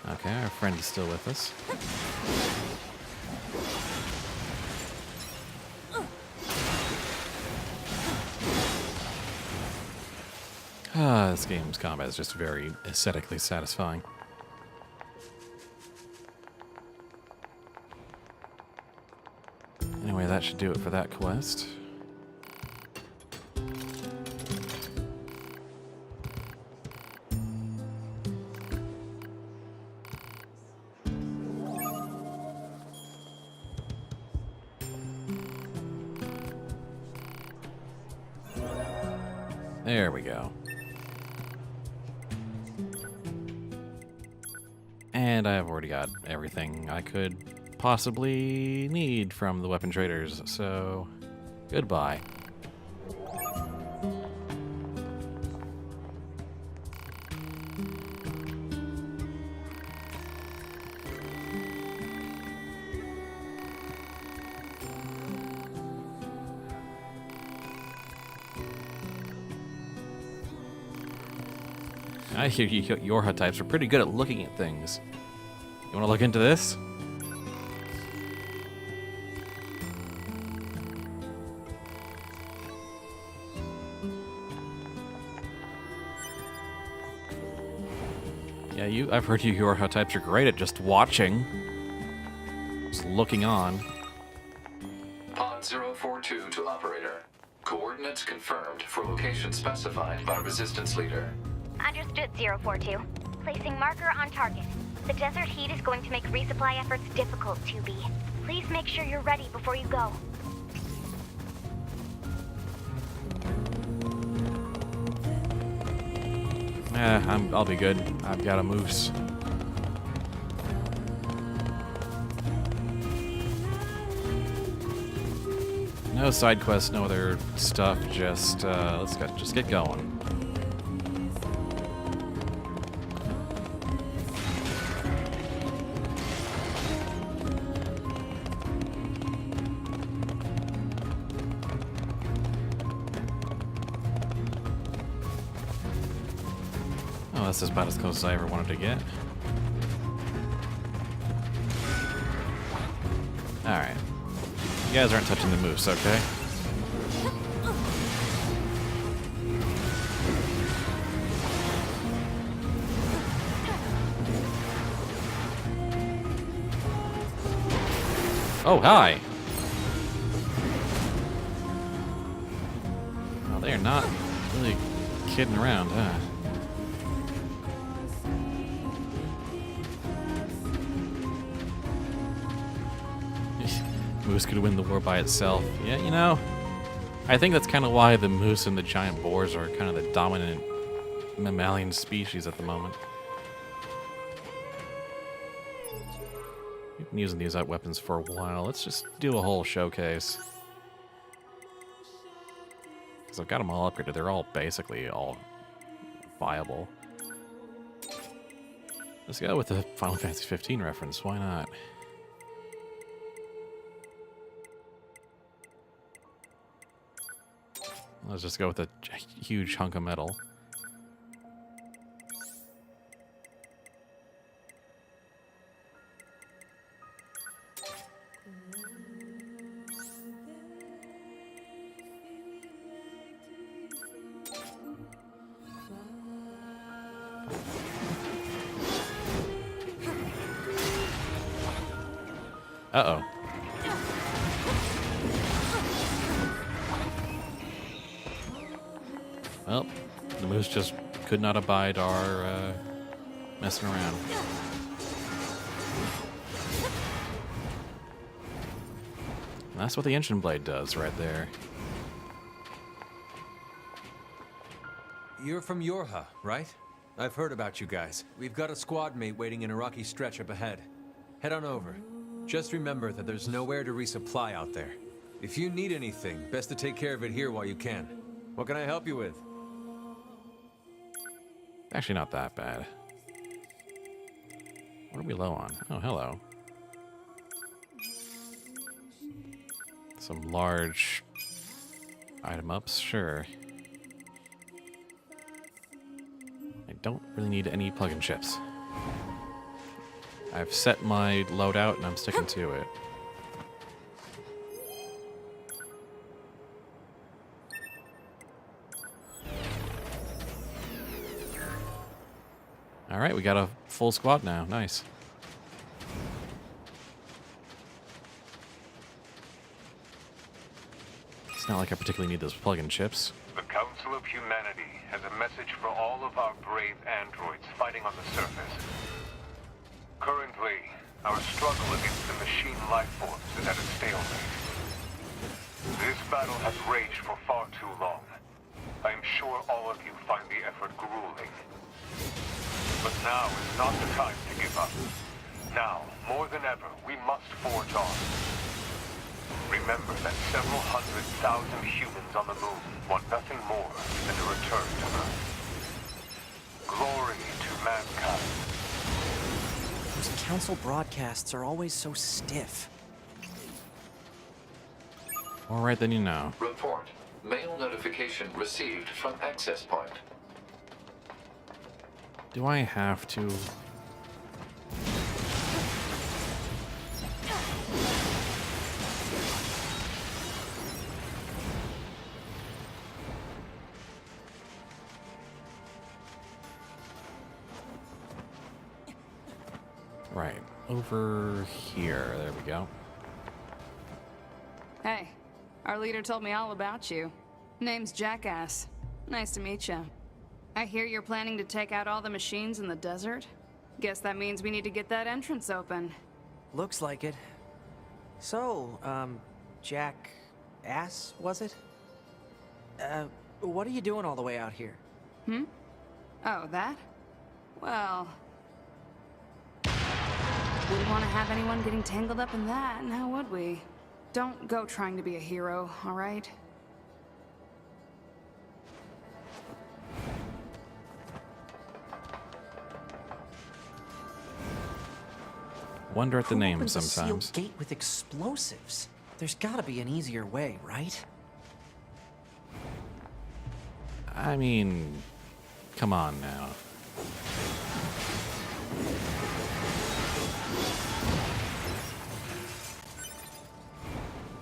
Okay, our friend is still with us. This game's combat is just very aesthetically satisfying. Anyway, that should do it for that quest. There we go. And I've already got everything I could possibly need from the weapon traders, so goodbye. I hear your HUD types are pretty good at looking at things. You want to look into this? Yeah, I've heard your HUD types are great at just watching. Just looking on. Pod 042 to operator. Coordinates confirmed for location specified by Resistance Leader. Understood, 042. Placing marker on target. The desert heat is going to make resupply efforts difficult, 2B. Please make sure you're ready before you go. I'll be good. I've got a moose. No side quests, no other stuff. Just let's get going. Oh, that's about as close as I ever wanted to get. Alright. You guys aren't touching the moose, okay? Oh, hi! Well, they are not really kidding around, huh? Moose could win the war by itself. Yeah, you know, I think that's kind of why the moose and the giant boars are kind of the dominant mammalian species at the moment. We've been using these weapons for a while. Let's just do a whole showcase. Because I've got them all upgraded. They're all basically all viable. Let's go with the Final Fantasy 15 reference. Why not? Let's just go with a huge hunk of metal. Uh-oh. Well, the moose just could not abide our messing around. And that's what the engine blade does right there. You're from Yorha, right? I've heard about you guys. We've got a squad mate waiting in a rocky stretch up ahead. Head on over. Just remember that there's nowhere to resupply out there. If you need anything, best to take care of it here while you can. What can I help you with? Actually, not that bad. What are we low on? Oh, hello. Some large item ups, sure. I don't really need any plug-in chips. I've set my loadout and I'm sticking to it. Alright, we got a full squad now. Nice. It's not like I particularly need those plug-in chips. The Council of Humanity has a message for all of our brave androids fighting on the surface. Currently, our struggle against the machine life forms is at a stalemate. This battle has raged for far too long. I am sure all of you find the effort grueling. But now is not the time to give up. Now, more than ever, we must forge on. Remember that several 100,000 humans on the moon want nothing more than a return to Earth. Glory to mankind. Those council broadcasts are always so stiff. More right than you know. Report. Mail notification received from access point. Do I have to? Right, over here. There we go. Hey, our leader told me all about you. Name's Jackass. Nice to meet you. I hear you're planning to take out all the machines in the desert? Guess that means we need to get that entrance open. Looks like it. So, Jack Ass, was it? What are you doing all the way out here? Oh, that? Well... wouldn't want to have anyone getting tangled up in that, now would we? Don't go trying to be a hero, alright? Wonder at the Who name opens a sometimes. sealed gate with explosives? There's gotta be an easier way, right? I mean, come on now.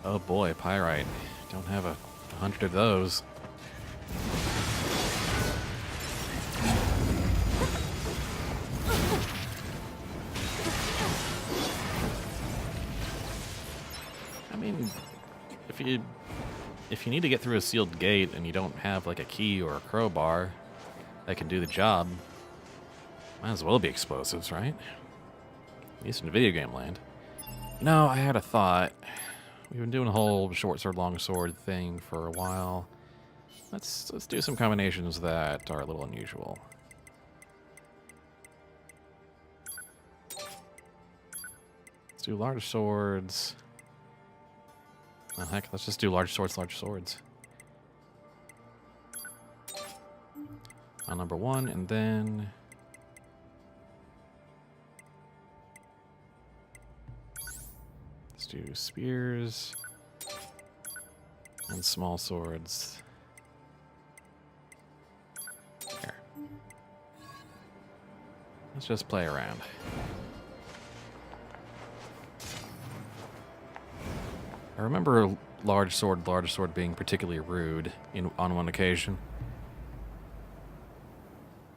Oh boy, pyrite. Don't have 100 of those. I mean, if you need to get through a sealed gate and you don't have like a key or a crowbar that can do the job, might as well be explosives, right? At least in video game land. No, I had a thought. We've been doing a whole short sword, long sword thing for a while. Let's do some combinations that are a little unusual. Let's do large swords. Oh heck, let's just do large swords, large swords. On number 1, and then... let's do spears and small swords. Here. Let's just play around. I remember large sword being particularly rude on one occasion.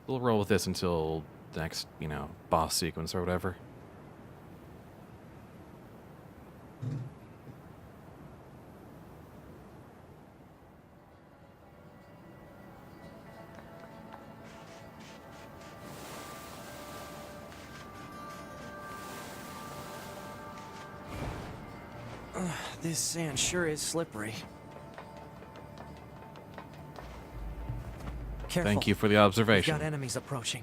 We'll roll with this until the next, boss sequence or whatever. This sand sure is slippery. Careful. Thank you for the We've observation. got enemies approaching.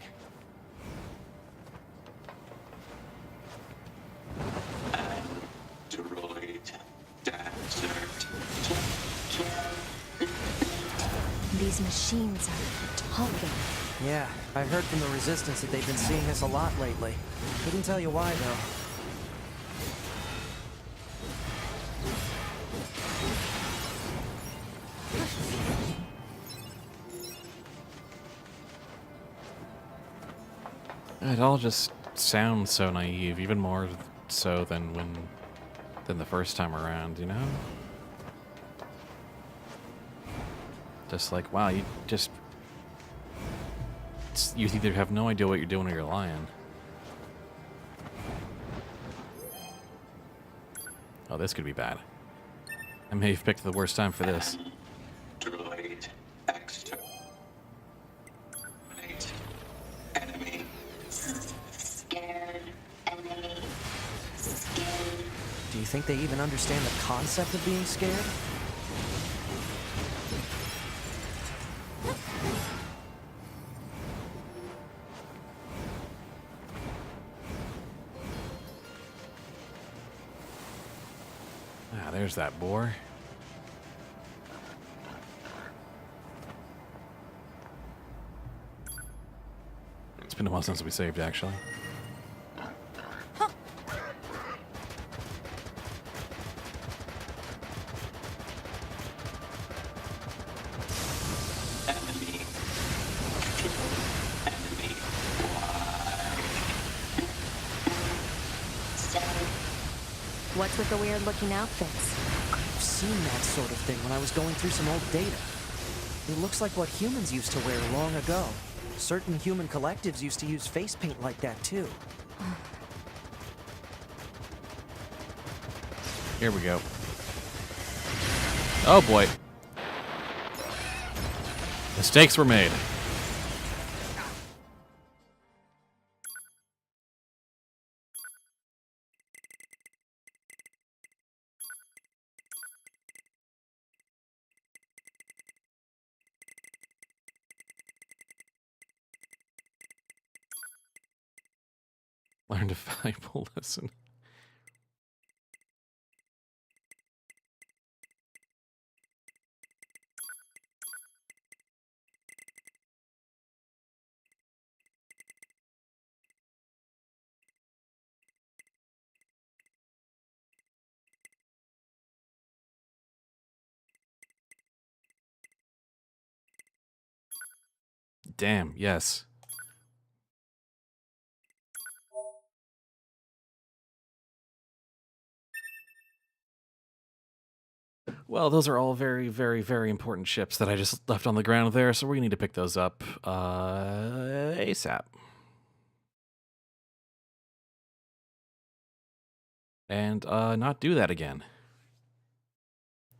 These machines are talking. Yeah, I heard from the Resistance that they've been seeing this a lot lately. Couldn't tell you why, though. It all just sounds so naive, even more so than the first time around, you know? Just like, wow, you just you either have no idea what you're doing or you're lying. Oh, this could be bad. I may have picked the worst time for this. Droid exterminate. Enemy. Scared. Enemy. Scared. Do you think they even understand the concept of being scared? Ah, there's that boar. It's been a while since we saved, actually. What's with the weird-looking outfits? I've seen that sort of thing when I was going through some old data. It looks like what humans used to wear long ago. Certain human collectives used to use face paint like that, too. Here we go. Oh boy. Mistakes were made. Learned a valuable lesson. Damn, yes. Well, those are all very, very, very important ships that I just left on the ground there, so we need to pick those up ASAP. And not do that again.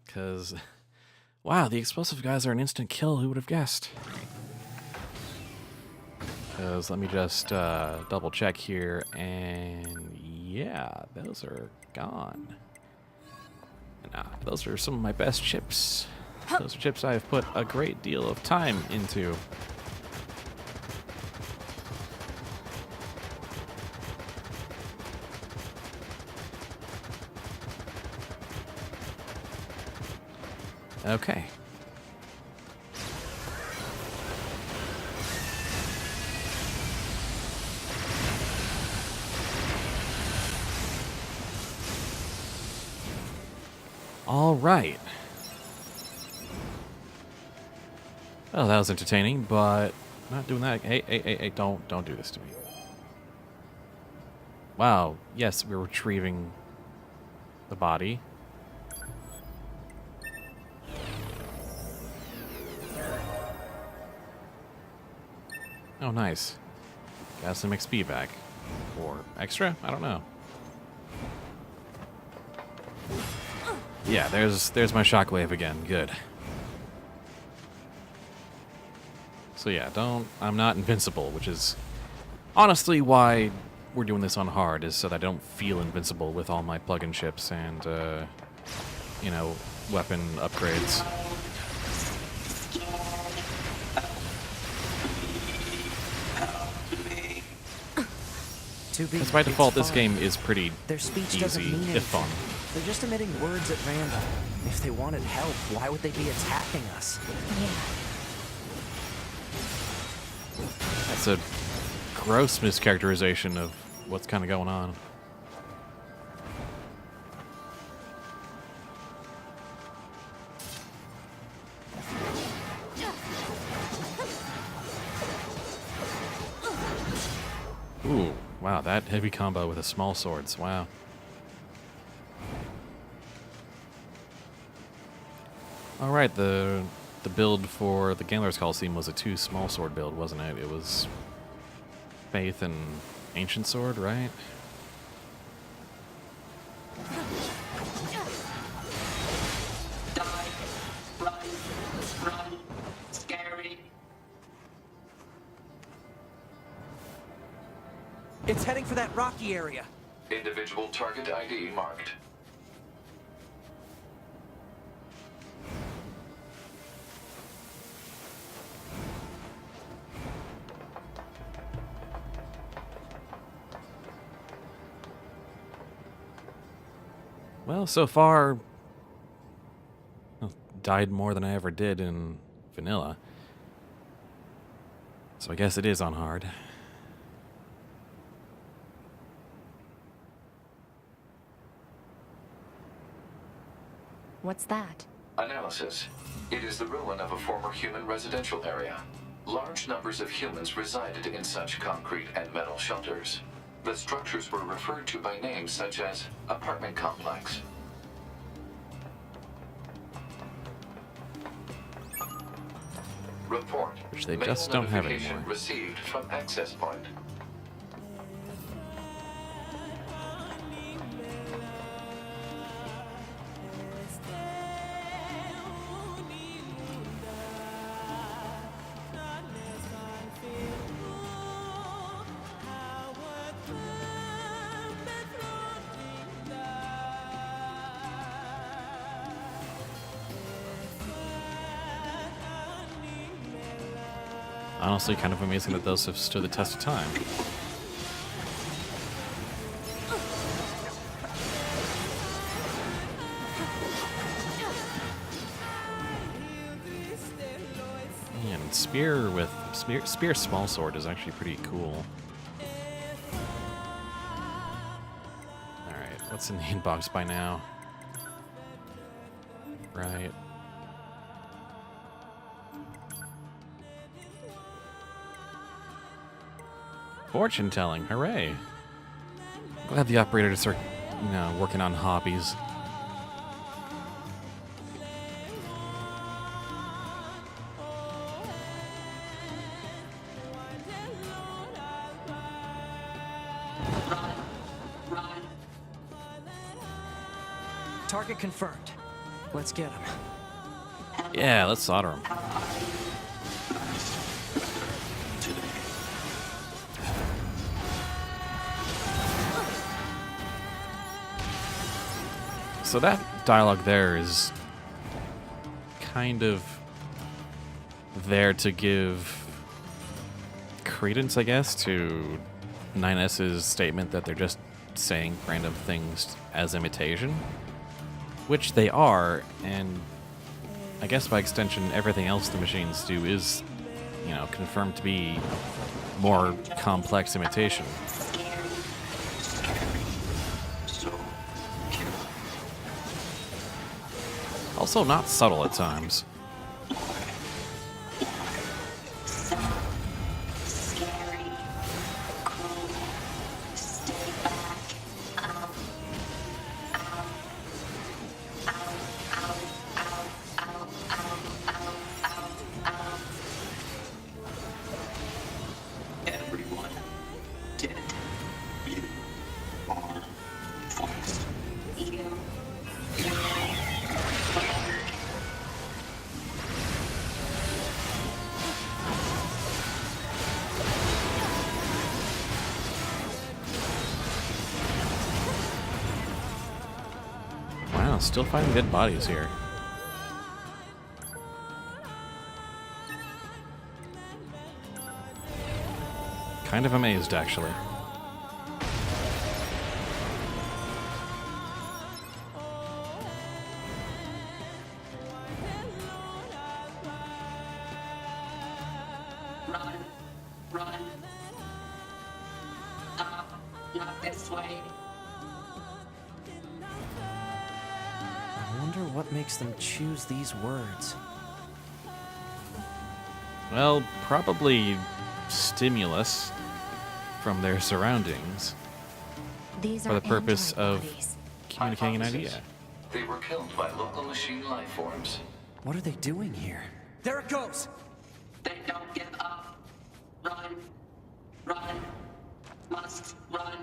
Because, wow, the explosive guys are an instant kill. Who would have guessed? Because let me just double check here, and yeah, those are gone. Nah, those are some of my best chips. Those are chips I have put a great deal of time into. Okay. All right. Well, that was entertaining, but not doing that. Hey, don't do this to me. Wow. Yes, we're retrieving the body. Oh, nice. Got some XP back. Or extra? I don't know. Yeah, there's my shockwave again. Good. So yeah, I'm not invincible, which is honestly why we're doing this on hard, is so that I don't feel invincible with all my plug-in ships and, you know, weapon upgrades. Because by default, this game is pretty Their speech easy, if fun. They're just emitting words at random. If they wanted help, why would they be attacking us? That's a gross mischaracterization of what's kind of going on. Ooh, wow, that heavy combo with the small swords, wow. Alright, the the build for the Gamblers Coliseum was a 2 small sword build, wasn't it? It was Faith and Ancient Sword, right? It's heading for that rocky area. Individual target ID marked. Well, so far, well, died more than I ever did in vanilla. So I guess it is on hard. What's that? Analysis. It is the ruin of a former human residential area. Large numbers of humans resided in such concrete and metal shelters. The structures were referred to by names such as apartment complex. Report. Which they Mail just don't have notification anymore. Received from access point. Honestly, kind of amazing that those have stood the test of time. And spear small sword is actually pretty cool. Alright, what's in the inbox by now? Right. Fortune telling, hooray! Glad the operator to start, working on hobbies. Target confirmed. Let's get him. Yeah, let's solder him. So that dialogue there is kind of there to give credence, I guess, to 9S's statement that they're just saying random things as imitation, which they are, and I guess by extension everything else the machines do is, confirmed to be more complex imitation. Also not subtle at times. Wow, still finding dead bodies here. Kind of amazed, actually. Run. Not this way. I wonder what makes them choose these words. Well, probably stimulus from their surroundings These for are the purpose android of bodies. communicating an idea. They were killed by local machine life forms. What are they doing here? There it goes! They don't give up. Run. Run. Must run.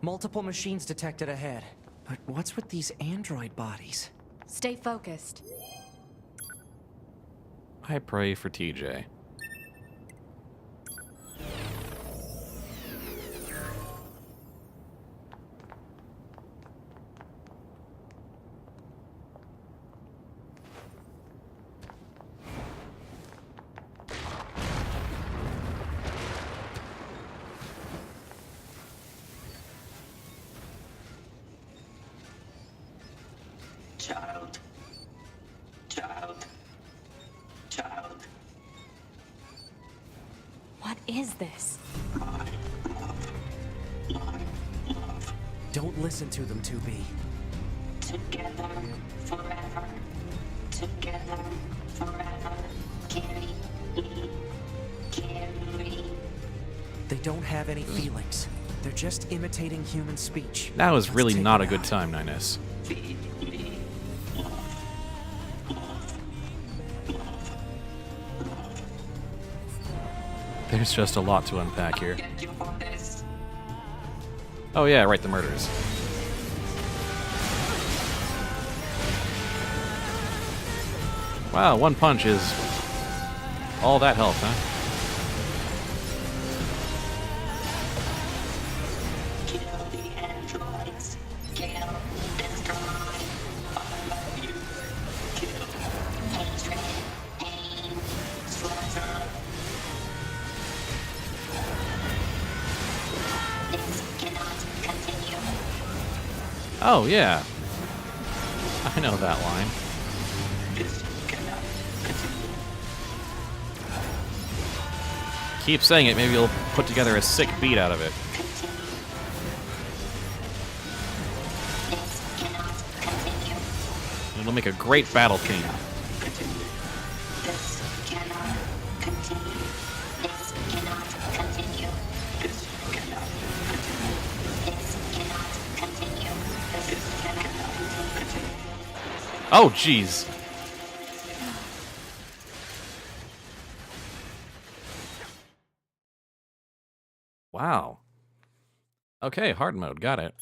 Multiple machines detected ahead. But what's with these android bodies? Stay focused. I pray for TJ. Child. Child. Child. What is this? Don't listen to them, 2B. Together forever. Together forever. Carry me. Carry. They don't have any feelings. They're just imitating human speech. Now is Let's really take not it a good out. time, 9S. Feed me. There's just a lot to unpack here. Get you for this. Oh yeah, right, the murders. Wow, one punch is all that health, huh? Kill the androids. Kill. Destroy. I love you. Kill. Hatred. Pain. Slaughter. This cannot continue. Oh yeah. I know that line. This cannot continue. Keep saying it, maybe you'll put together a sick beat out of it. This cannot continue. It'll make a great battle king. Continue. This cannot continue. This cannot continue. This cannot continue. This cannot continue. This cannot continue. Oh jeez. Wow. Okay, hard mode, got it.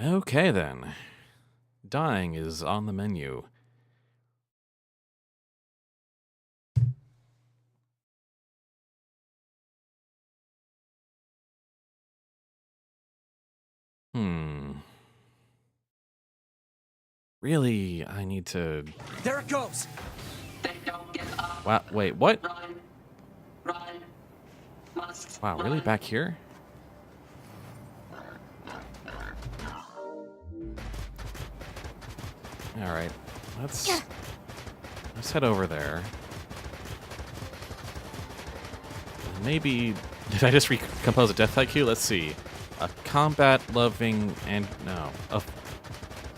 Okay then. Dying is on the menu. Really, I need to... There it goes! They don't give up. Wow, wait, what? Run. Run. Must Wow, really? run. Back here? Alright, let's head over there. Maybe... Did I just recompose a death IQ? Let's see. A combat-loving and... No.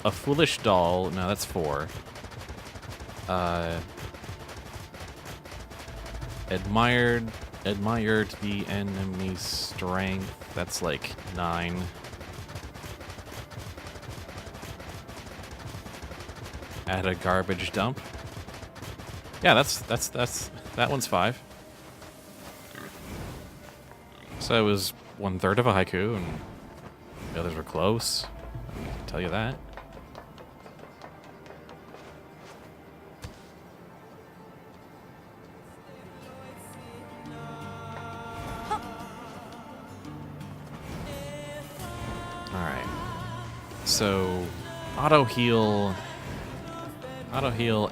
A foolish doll. No, that's 4. Admired the enemy's strength. That's like 9. At a garbage dump. Yeah, that's that one's 5. So it was 1/3 of a haiku, and the others were close. I can tell you that. Alright. So, auto heal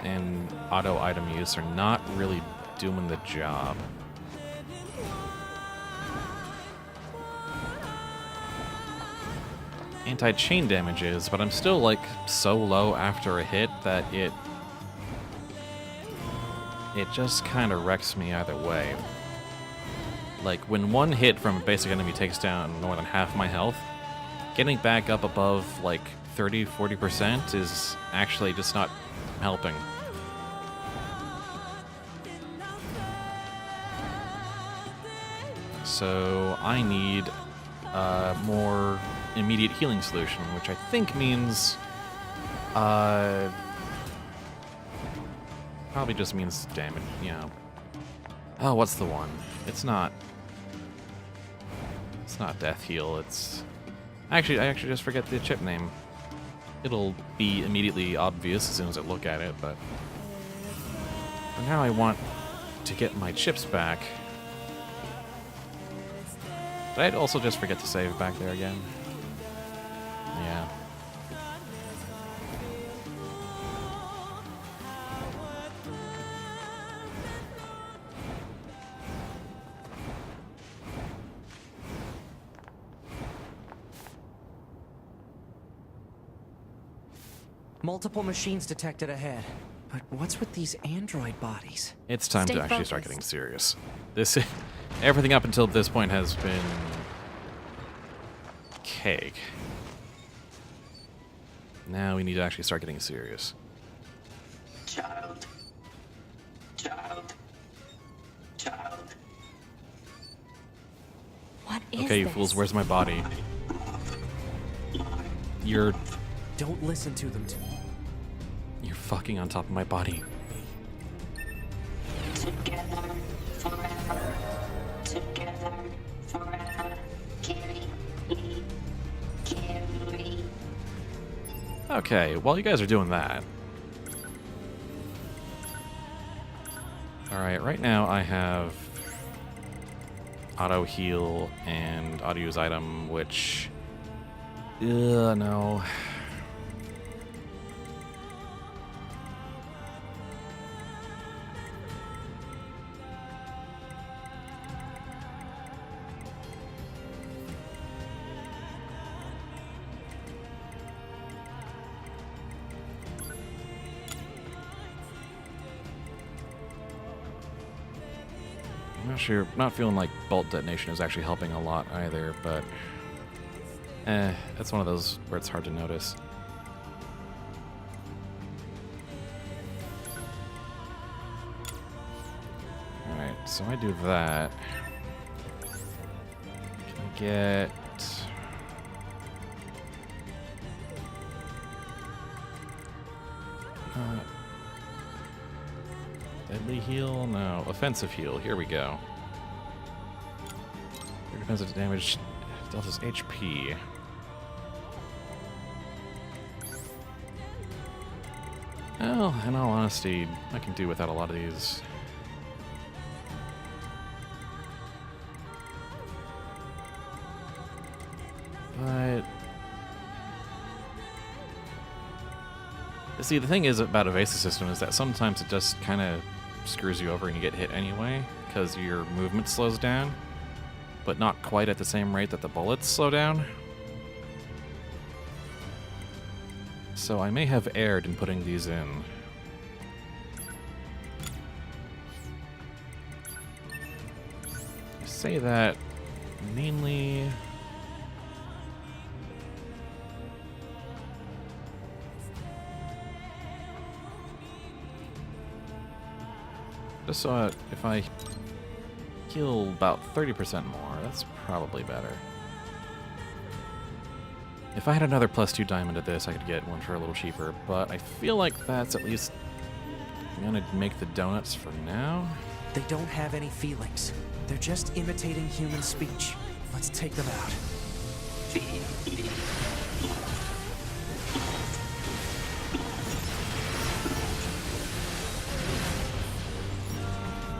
and auto item use are not really doing the job. Anti-chain damage is, but I'm still like so low after a hit that it just kind of wrecks me either way. Like, when one hit from a basic enemy takes down more than half my health, getting back up above, like, 30-40% is actually just not helping. So I need a more immediate healing solution, which I think means probably just means damage, you know. Oh, what's the one? It's not death heal, it's I actually just forget the chip name. It'll be immediately obvious as soon as I look at it, but for now I want to get my chips back. Did I also just forget to save back there again? Yeah. Multiple machines detected ahead. But what's with these android bodies? It's time Stay to actually focused. start getting serious. Everything up until this point has been cake. Now we need to actually start getting serious. Child. Child. Child. What is Okay, you this? fools, where's my body? You're Don't listen to them. fucking on top of my body. Together forever. Together forever. Carry me. Carry. Okay, while you guys are doing that. Alright, right now I have auto heal and auto use item, which no. I'm not sure, not feeling like bolt detonation is actually helping a lot either, but that's one of those where it's hard to notice. Alright, so I do that. Can I get... Deadly heal? No. Offensive heal. Here we go. Your defensive damage deltas HP. Well, in all honesty, I can do without a lot of these. But... see, the thing is about evasive system is that sometimes it just kind of screws you over and you get hit anyway, because your movement slows down, but not quite at the same rate that the bullets slow down. So I may have erred in putting these in. I say that mainly... just so if I heal about 30% more, that's probably better. If I had another +2 diamond at this, I could get one for a little cheaper, but I feel like that's at least gonna make the donuts for now. They don't have any feelings. They're just imitating human speech. Let's take them out.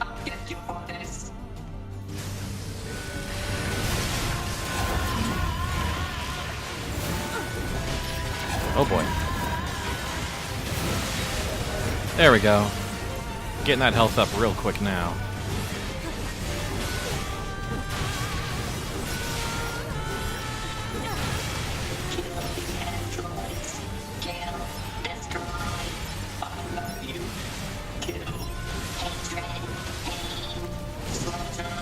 I'll get you for this. Oh boy. There we go. Getting that health up real quick now. Kill the androids. Kill, destroy. I love you. Kill, hatred, pain, slaughter.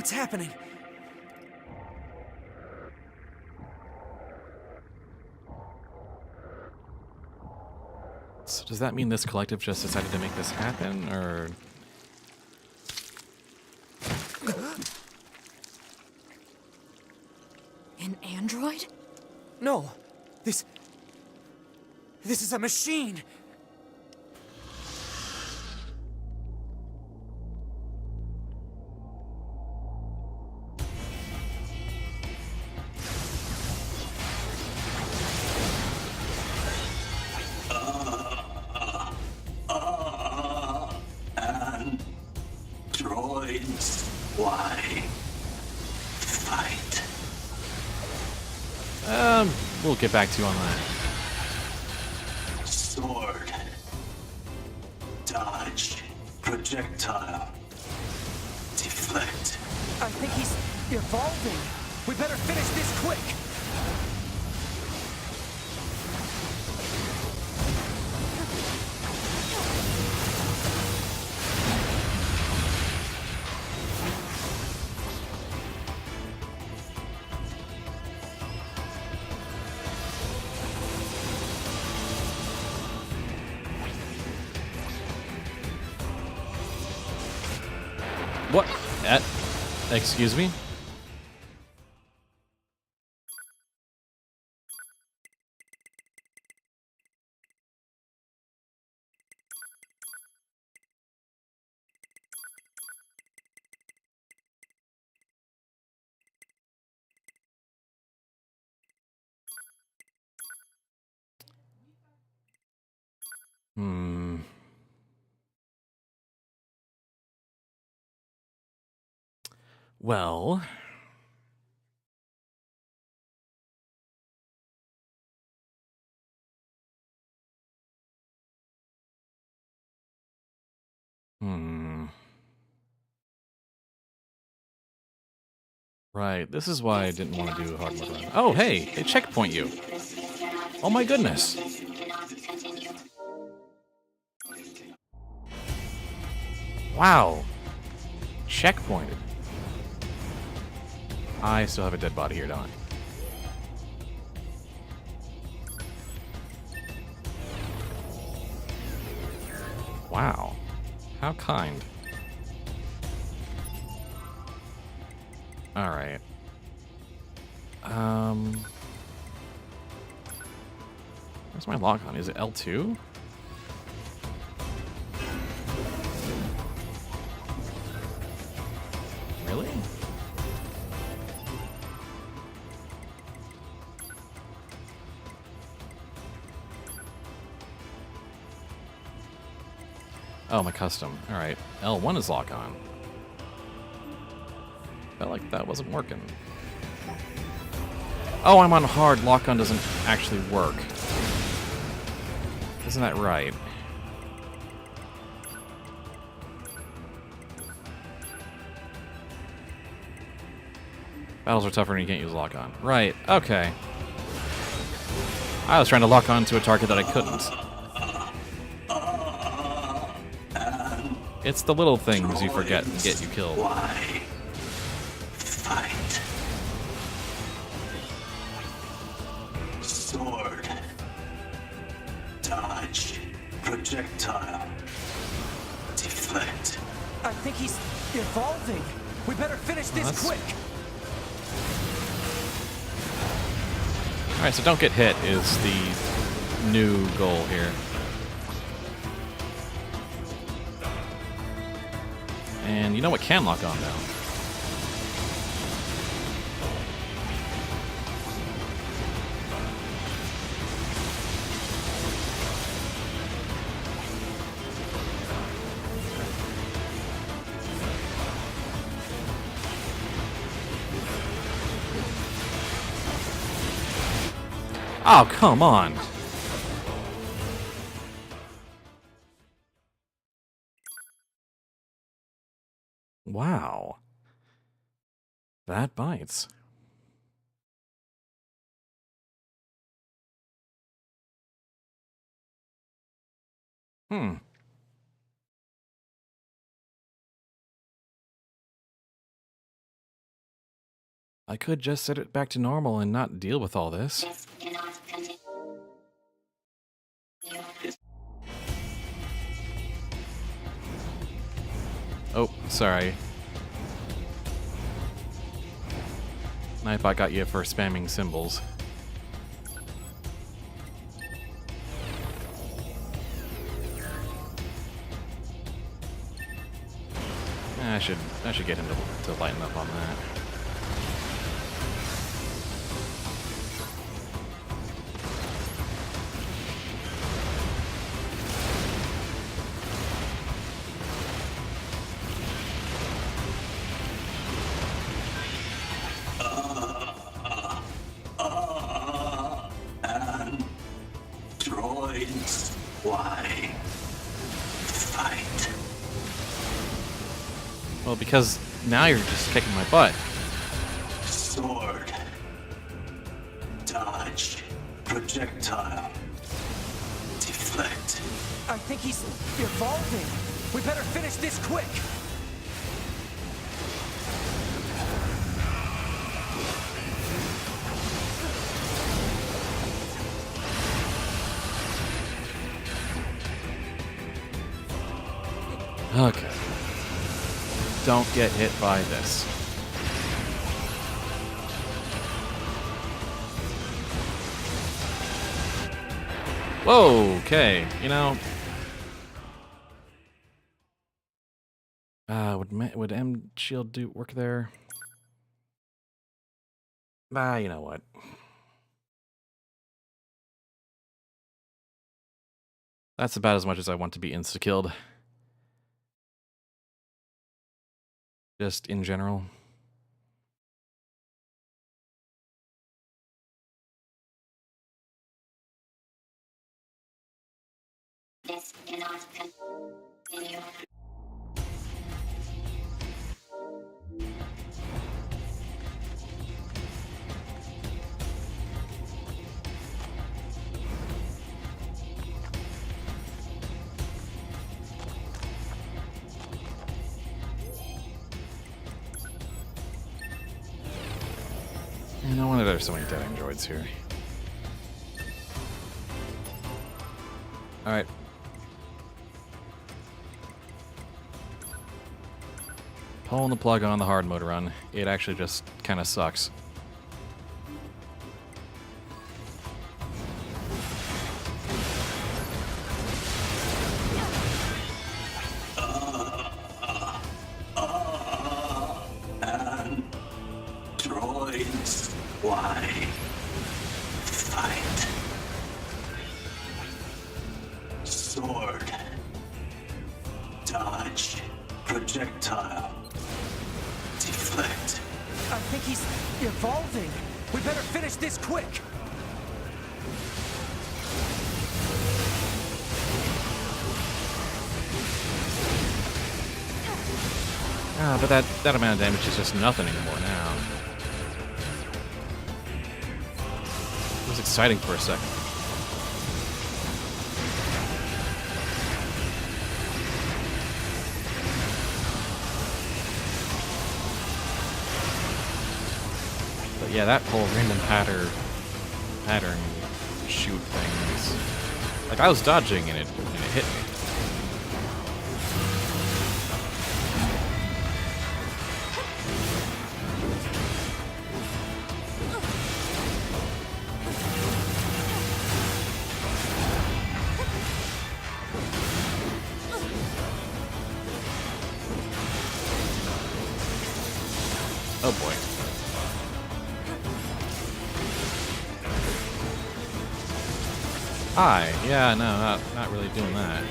What's happening? So does that mean this collective just decided to make this happen, or... An android? No! This is a machine! Droids, why fight? We'll get back to you on that. Sword, dodge, projectile, deflect. I think he's evolving. We better finish this quick. What? Excuse me? Well... Right, this is why I didn't want to do hard mode run. Oh, hey! They checkpoint you! Oh my goodness! Wow! Checkpointed. I still have a dead body here, don't I? Wow. How kind. Alright. Where's my lock on? Is it L2? Really? Oh, my custom. Alright. L1 is lock on. Felt like that wasn't working. Oh, I'm on hard. Lock on doesn't actually work. Isn't that right? Battles are tougher and you can't use lock on. Right, okay. I was trying to lock on to a target that I couldn't. It's the little things you forget and get you killed. Why fight? Sword, dodge, projectile, deflect. I think he's evolving. We better finish this quick. Alright, so don't get hit is the new goal here. And you know what can lock on now? Oh, come on. Wow. That bites. Hmm. I could just set it back to normal and not deal with all this. Oh, sorry. Nightbot got you for spamming symbols. I should get him to lighten up on that. Androids, why fight? Well, because now you're just kicking my butt. Sword. Dodge. Projectile. Deflect. I think he's evolving. We better finish this quick. Okay. Don't get hit by this. Whoa, okay. You know, would M shield do work there? You know what? That's about as much as I want to be insta-killed. Just in general. This cannot continue. No wonder there's so many dead androids here. Alright. Pulling the plug on the hard mode run. It actually just kind of sucks. Androids, why fight? Sword. Dodge. Projectile. Deflect. I think he's evolving. We better finish this quick. But that amount of damage is just nothing anymore now. It was exciting for a second. But yeah, that whole random pattern shoot thing is... Like, I was dodging and it hit me. Oh boy. Hi. Yeah, no, not really doing that.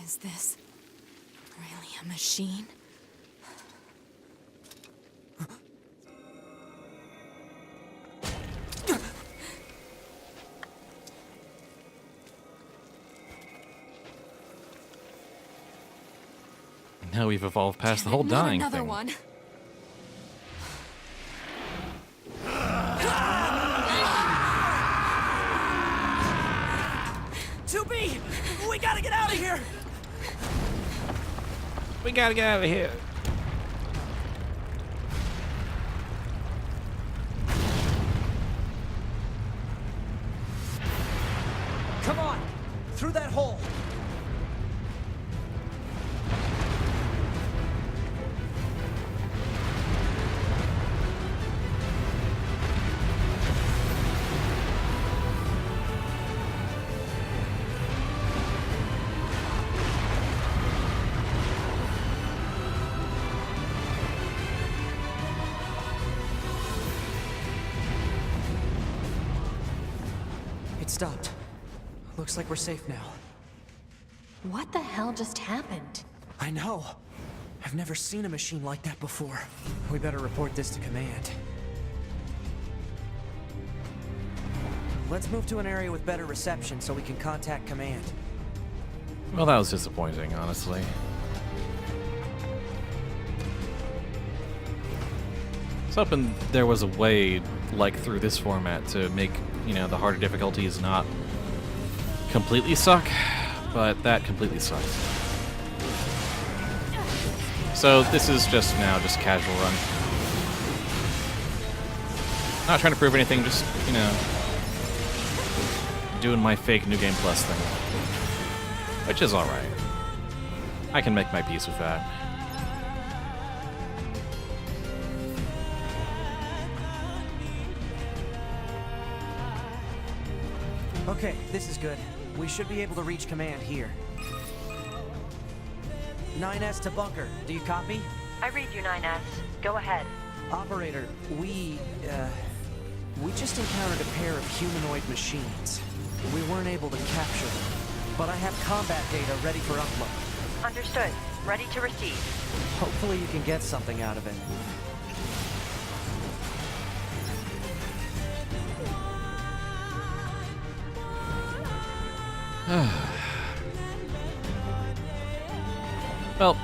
Is this really a machine? Now we've evolved past the whole Not dying another thing. one. We gotta get out of here! We gotta get out of here. Come on! Through that hole! It stopped. Looks like we're safe now. What the hell just happened? I know. I've never seen a machine like that before. We better report this to command. Let's move to an area with better reception so we can contact command. Well, that was disappointing, honestly. I was hoping there was a way, like through this format, to make, you know, the harder difficulties not completely suck, but that completely sucks. So this is just casual run. Not trying to prove anything, just, you know, doing my fake New Game Plus thing. Which is alright. I can make my peace with that. Okay, this is good. We should be able to reach command here. 9S to bunker. Do you copy? I read you, 9S. Go ahead. Operator, we just encountered a pair of humanoid machines. We weren't able to capture them, but I have combat data ready for upload. Understood. Ready to receive. Hopefully you can get something out of it. Well,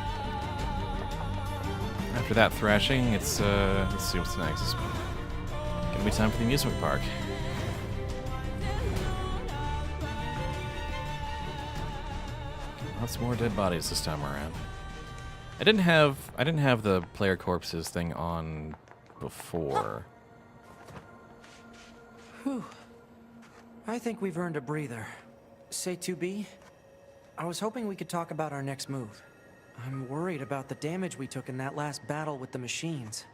after that thrashing, it's, let's see what's next. Gonna be time for the amusement park. Lots more dead bodies this time around. I didn't have the player corpses thing on before. Whew. I think we've earned a breather. Say 2B? I was hoping we could talk about our next move. I'm worried about the damage we took in that last battle with the machines.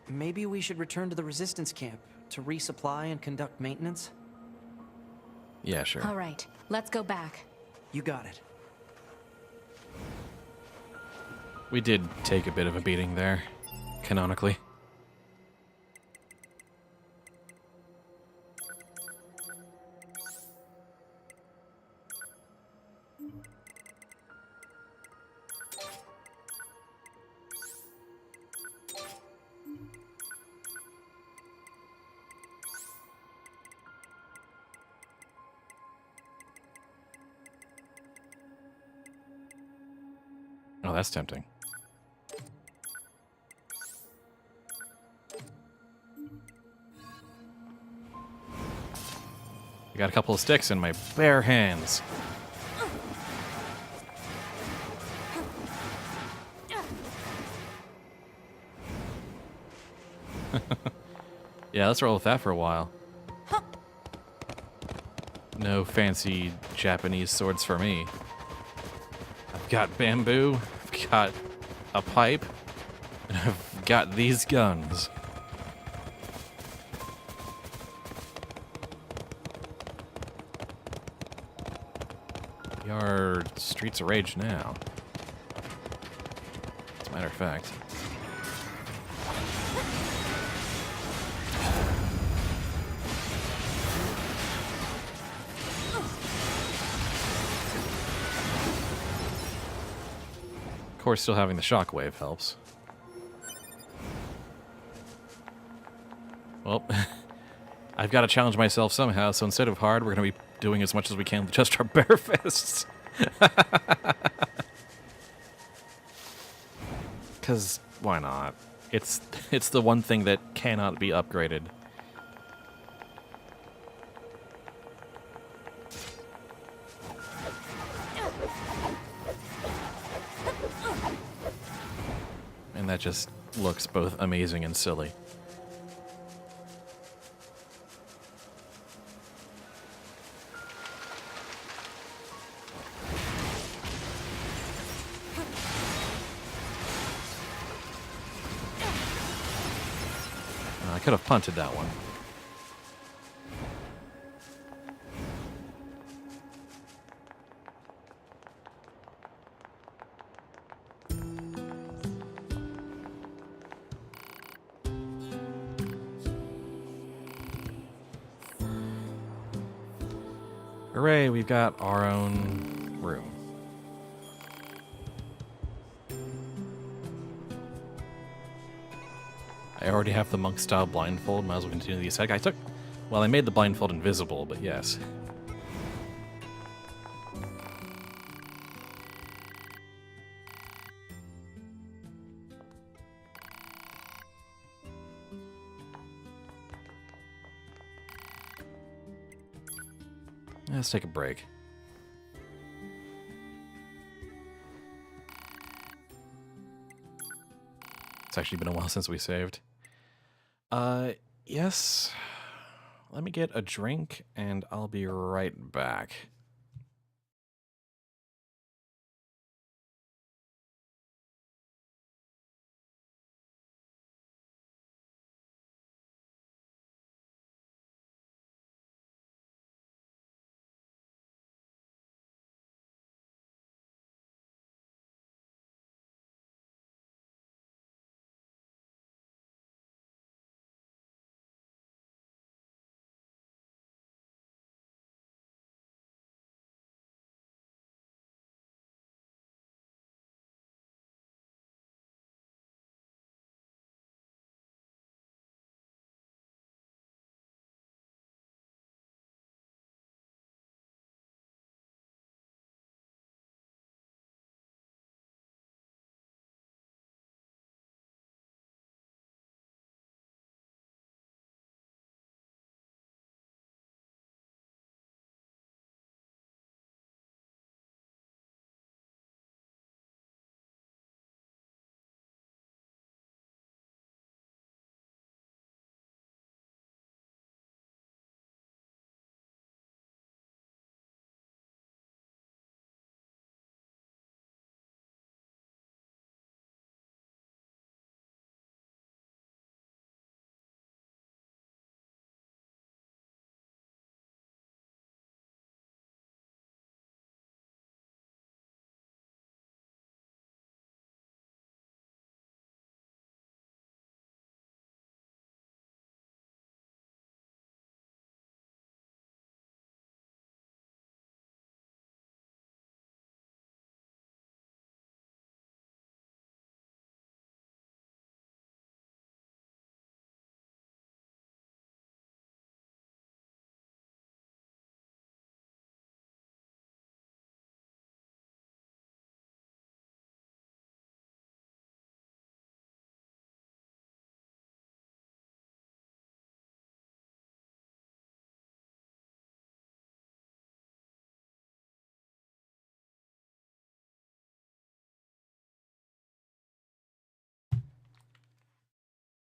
Maybe we should return to the resistance camp to resupply and conduct maintenance? Yeah, sure. All right, let's go back. You got it. We did take a bit of a beating there, canonically. Oh, that's tempting. I got a couple of sticks in my bare hands. Yeah, let's roll with that for a while. No fancy Japanese swords for me. I've got bamboo, I've got a pipe, and I've got these guns. We are Streets of Rage now. As a matter of fact. Of course, still having the shockwave helps. Well, I've got to challenge myself somehow, so instead of hard, we're going to be doing as much as we can with just our bare fists. 'Cause why not? It's the one thing that cannot be upgraded. And that just looks both amazing and silly. I could have punted that one. Hooray, we've got our own room. I already have the monk-style blindfold, might as well continue the aesthetic. Well, I made the blindfold invisible, but yes. Let's take a break. It's actually been a while since we saved. Yes. Let me get a drink, and I'll be right back.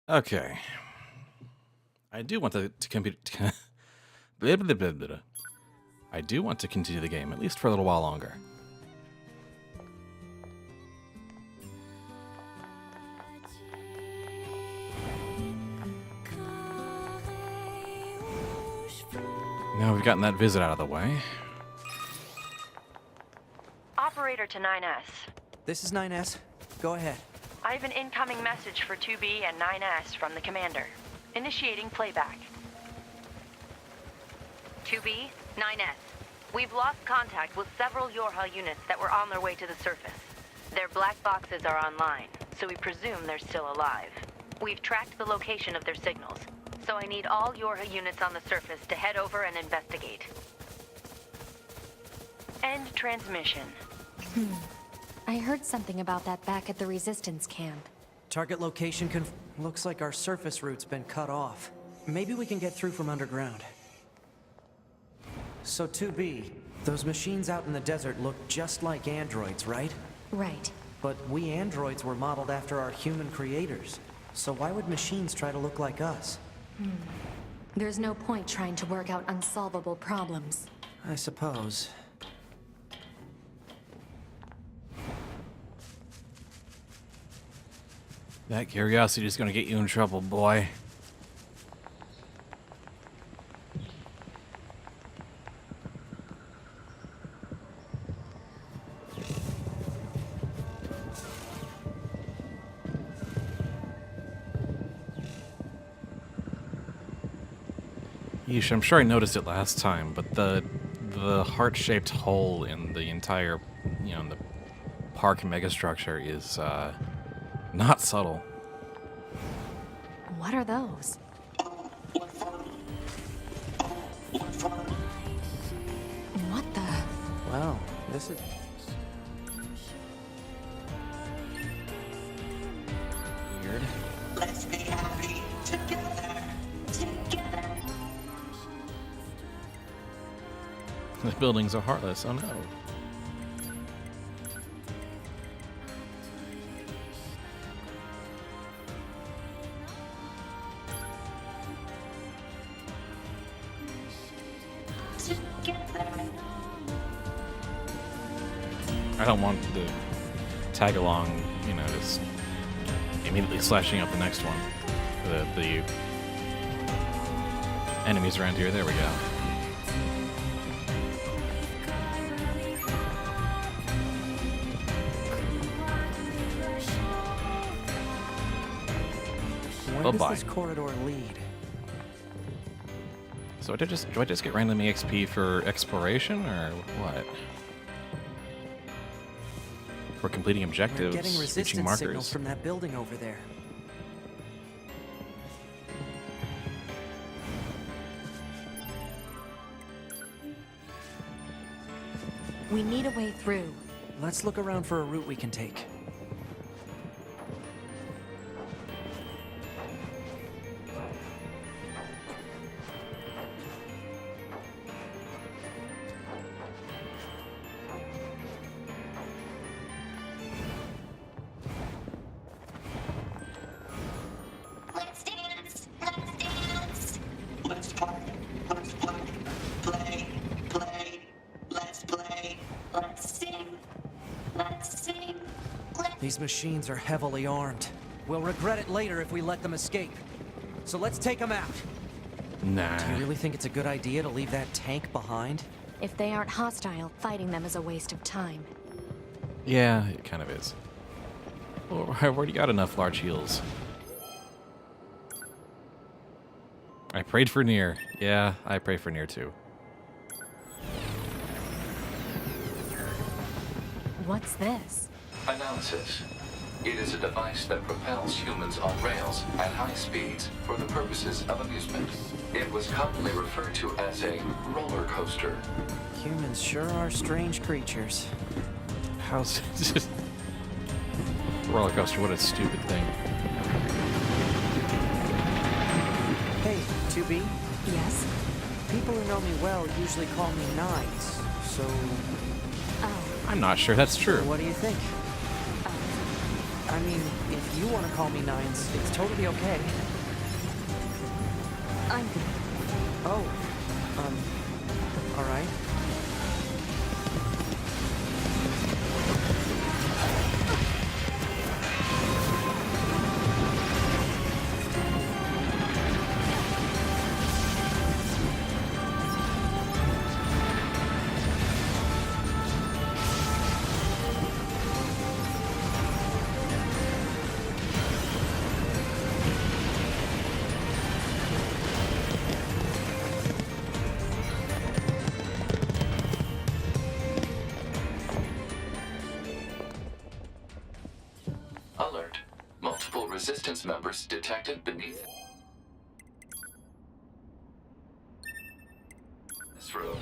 Okay. I do want to I do want to continue the game, at least for a little while longer. Now we've gotten that visit out of the way. Operator to 9S. This is 9S. Go ahead. I have an incoming message for 2B and 9S from the commander. Initiating playback. 2B, 9S. We've lost contact with several Yorha units that were on their way to the surface. Their black boxes are online, so we presume they're still alive. We've tracked the location of their signals, so I need all Yorha units on the surface to head over and investigate. End transmission. I heard something about that back at the Resistance camp. Target location looks like our surface route's been cut off. Maybe we can get through from underground. So 2B, those machines out in the desert look just like androids, right? Right. But we androids were modeled after our human creators. So why would machines try to look like us? There's no point trying to work out unsolvable problems. I suppose. That curiosity is gonna get you in trouble, boy. Yeesh, I'm sure I noticed it last time, but the heart-shaped hole in the entire, in the park megastructure is not subtle. What are those? What the? Wow, this is... weird. Let's be happy together. Together. The buildings are heartless. Oh no. I don't want the tag along, just immediately slashing up the next one. The enemies around here. There we go. Where does this corridor lead? So do I just get random EXP for exploration, or what? For completing objectives, We're getting reaching resistance markers. signals from that building over there. We need a way through. Let's look around for a route we can take. Let's dance. Let's dance. Let's party. Let's play. Play. Play. Let's play. Let's sing. Let's sing. These machines are heavily armed. We'll regret it later if we let them escape. So let's take them out. Nah. Do you really think it's a good idea to leave that tank behind? If they aren't hostile, fighting them is a waste of time. Yeah, it kind of is. Well, I've already got enough large heals. I prayed for NieR. Yeah, I pray for NieR too. What's this? Analysis. It is a device that propels humans on rails at high speeds for the purposes of amusement. It was commonly referred to as a roller coaster. Humans sure are strange creatures. How's just roller coaster? What a stupid thing. Hey, 2B? Yes? People who know me well usually call me Nines, so... Oh. I'm not sure that's true. What do you think? I mean, if you want to call me Nines, it's totally okay. I'm good. Oh, alright. Alert. Multiple resistance members detected beneath this room.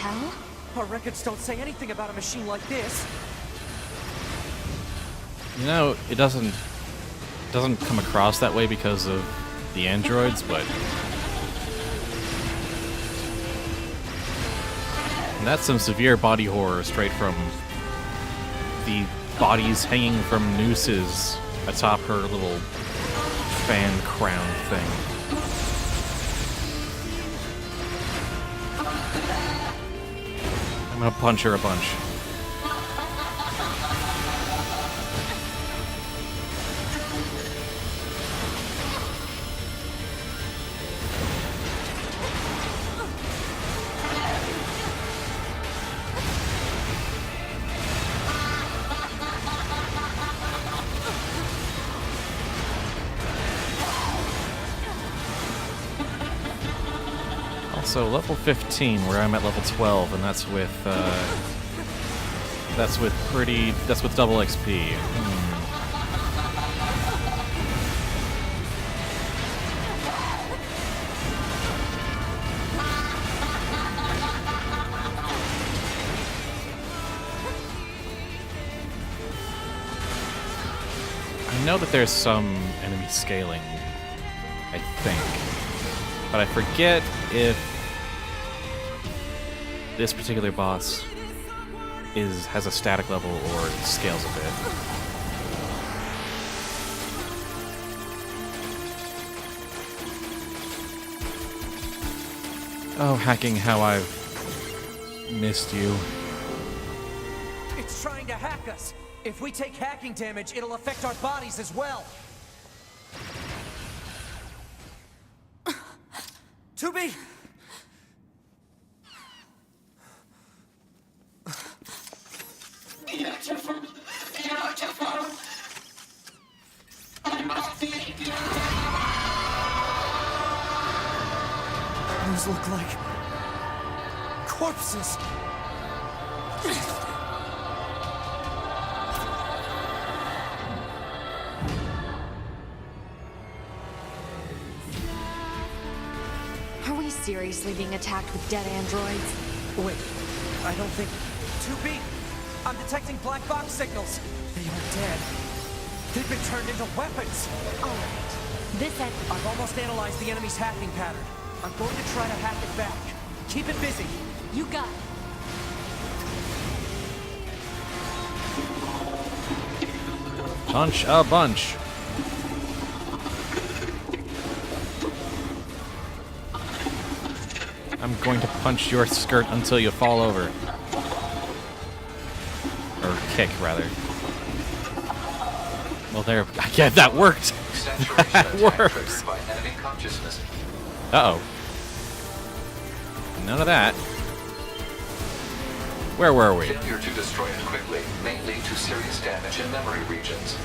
hell? Our records don't say anything about a machine like this. You know, it doesn't come across that way because of the androids, but that's some severe body horror straight from the bodies hanging from nooses atop her little fan crown thing. I'm gonna punch her a bunch. So level 15, where I'm at level 12, and that's with double XP. I know that there's some enemy scaling, I think, but I forget if this particular boss has a static level or scales a bit. Oh, hacking, how I've missed you. It's trying to hack us. If we take hacking damage, it'll affect our bodies as well. 2B! Beautiful, beautiful. I must be Those look like corpses. Are we seriously being attacked with dead androids? Wait, I don't think... 2B! I'm detecting black box signals. They are dead. They've been turned into weapons. All right. This end. I've almost analyzed the enemy's hacking pattern. I'm going to try to hack it back. Keep it busy. You got it. Punch a bunch. I'm going to punch your skirt until you fall over. Or kick, rather. Well, there. Yeah, that worked. That works. Uh-oh. None of that. Where were we? Failure to destroy it quickly may lead to serious damage in memory regions.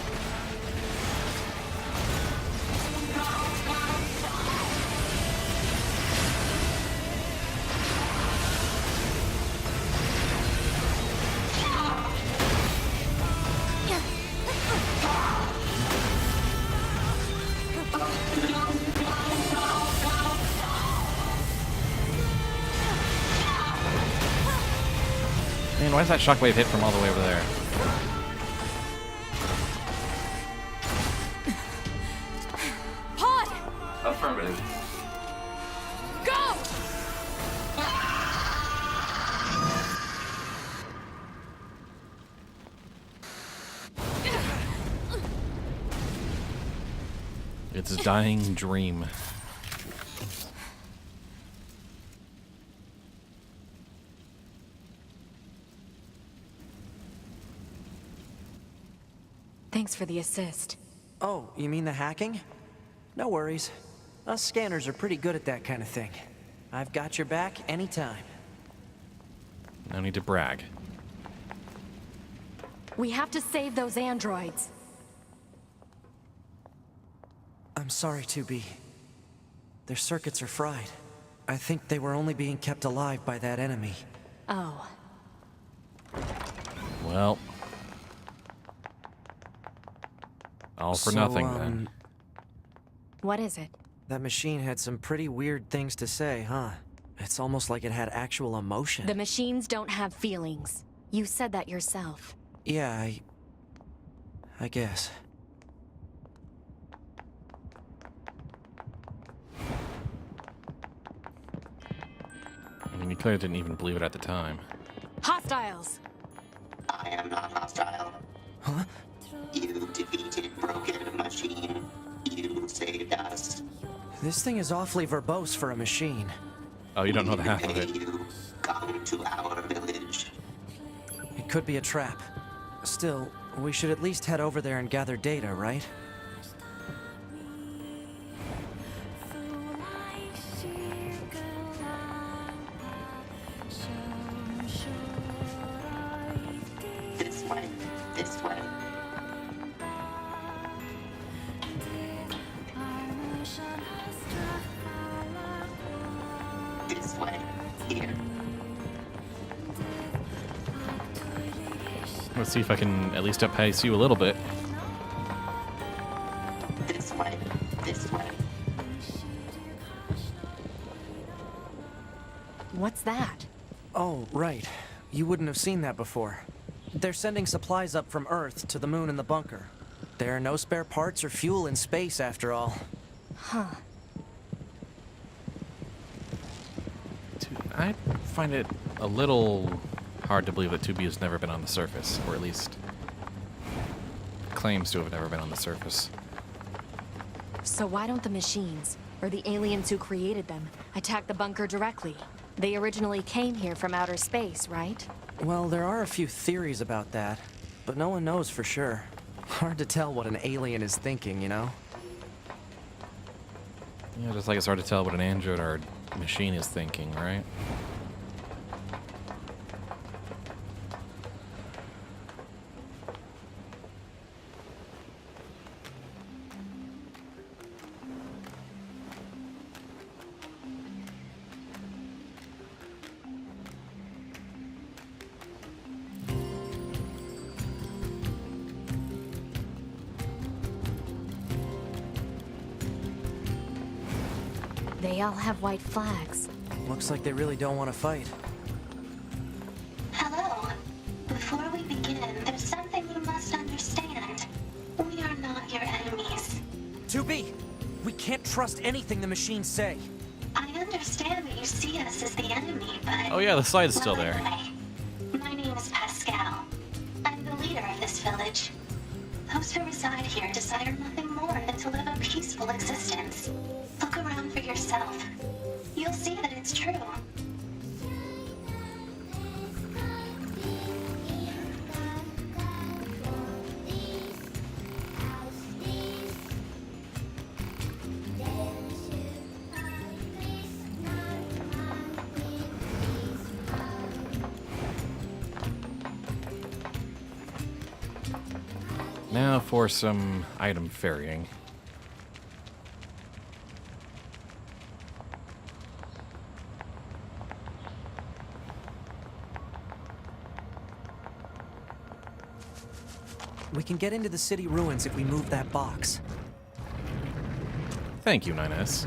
Man, why does that shockwave hit from all the way over there? Pod! Affirmative. Go! It's a dying dream. Thanks for the assist. Oh, you mean the hacking? No worries. Us scanners are pretty good at that kind of thing. I've got your back anytime. No need to brag. We have to save those androids. I'm sorry, 2B. Their circuits are fried. I think they were only being kept alive by that enemy. Oh. Well. All for nothing, then. What is it? That machine had some pretty weird things to say, huh? It's almost like it had actual emotion. The machines don't have feelings. You said that yourself. Yeah, I guess. I mean, you clearly didn't even believe it at the time. Hostiles! I am not hostile. Huh? You defeated Broken Machine. You saved us. This thing is awfully verbose for a machine. Oh, you don't know the half of it. You come to our village. It could be a trap. Still, we should at least head over there and gather data, right? This way. This way. This way. Here. Let's see if I can at least outpace you a little bit. This way. This way. What's that? Oh, right. You wouldn't have seen that before. They're sending supplies up from Earth to the moon and the bunker. There are no spare parts or fuel in space, after all. Huh. I find it a little hard to believe that 2B has never been on the surface, or at least claims to have never been on the surface. So why don't the machines, or the aliens who created them, attack the bunker directly? They originally came here from outer space, right? Well, there are a few theories about that, but no one knows for sure. Hard to tell what an alien is thinking, you know? Yeah, just like it's hard to tell what an android or a machine is thinking, right? They all have white flags. Looks like they really don't want to fight. Hello. Before we begin, there's something you must understand. We are not your enemies. 2B! We can't trust anything the machines say. I understand that you see us as the enemy, but... Oh yeah, the slide's still there. My name is Pascal. I'm the leader of this village. Those who reside here desire nothing more than to live a peaceful existence. Look around for yourself. You'll see that it's true. Now for some item ferrying. We can get into the city ruins if we move that box. Thank you, 9S.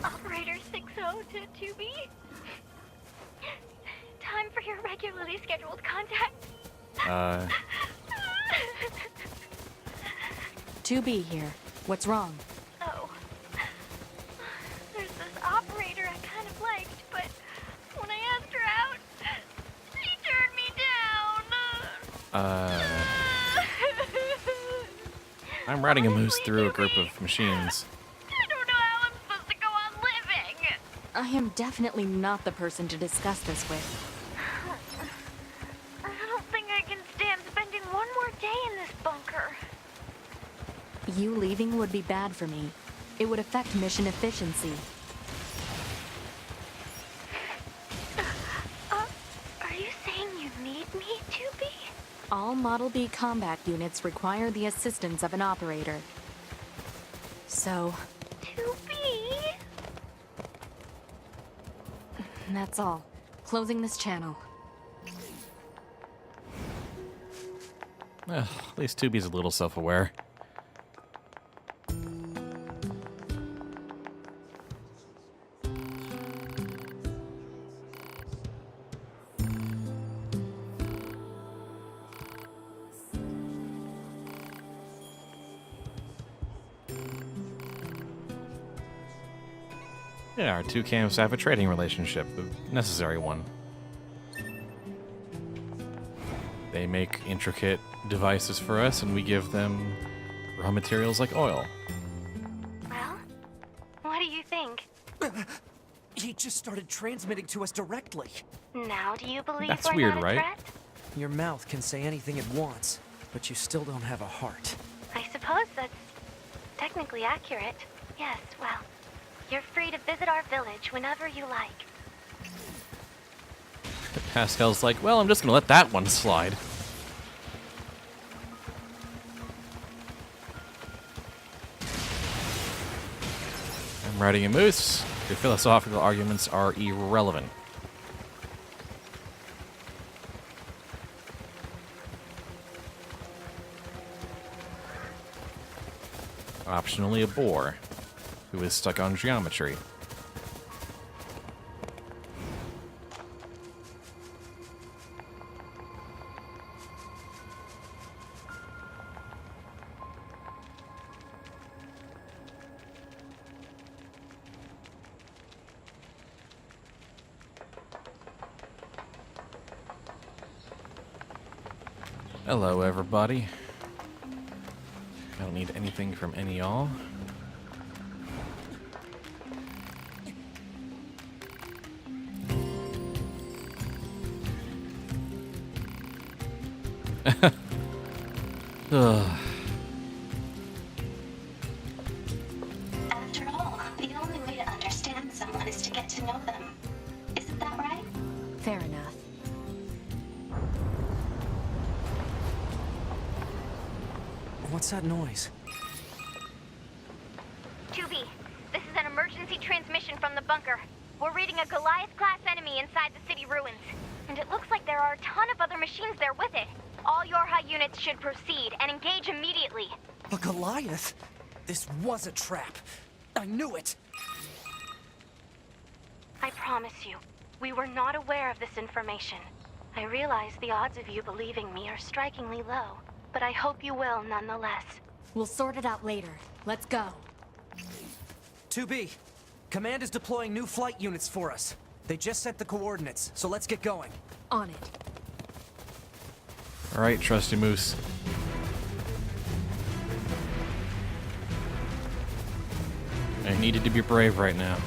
Operator 60 to 2B. Time for your regularly scheduled contact. 2B here. What's wrong? Oh. There's this operator I kind of liked, but when I asked her out, she turned me down. I'm riding a moose through a group of machines. I don't know how I'm supposed to go on living. I am definitely not the person to discuss this with. I don't think I can stand spending one more day in this bunker. You leaving would be bad for me. It would affect mission efficiency. Are you saying you need me, 2B? All Model B combat units require the assistance of an operator. So, 2B? that's all. Closing this channel. At least 2B's a little self-aware. Yeah, our two camps have a trading relationship, a necessary one. They make intricate devices for us, and we give them raw materials like oil. Well, what do you think? He just started transmitting to us directly. Now do you believe That's we're weird, not a right? threat? Your mouth can say anything it wants, but you still don't have a heart. I suppose that's technically accurate. Yes, well, you're free to visit our village whenever you like. Pascal's like, well, I'm just gonna let that one slide. I'm riding a moose. Your philosophical arguments are irrelevant. Optionally a boar, who is stuck on geometry. Hello, everybody. I don't need anything from any y'all. Ugh. After all, the only way to understand someone is to get to know them. Isn't that right? Fair enough. What's that noise? 2B, this is an emergency transmission from the bunker. We're reading a Goliath-class enemy inside the city ruins. And it looks like there are a ton of other machines there with it. All Yorha units should proceed and engage immediately. A Goliath? This was a trap. I knew it. I promise you, we were not aware of this information. I realize the odds of you believing me are strikingly low, but I hope you will nonetheless. We'll sort it out later. Let's go. 2B, Command is deploying new flight units for us. They just sent the coordinates, so let's get going. On it. Alright, trusty moose. I needed to be brave right now.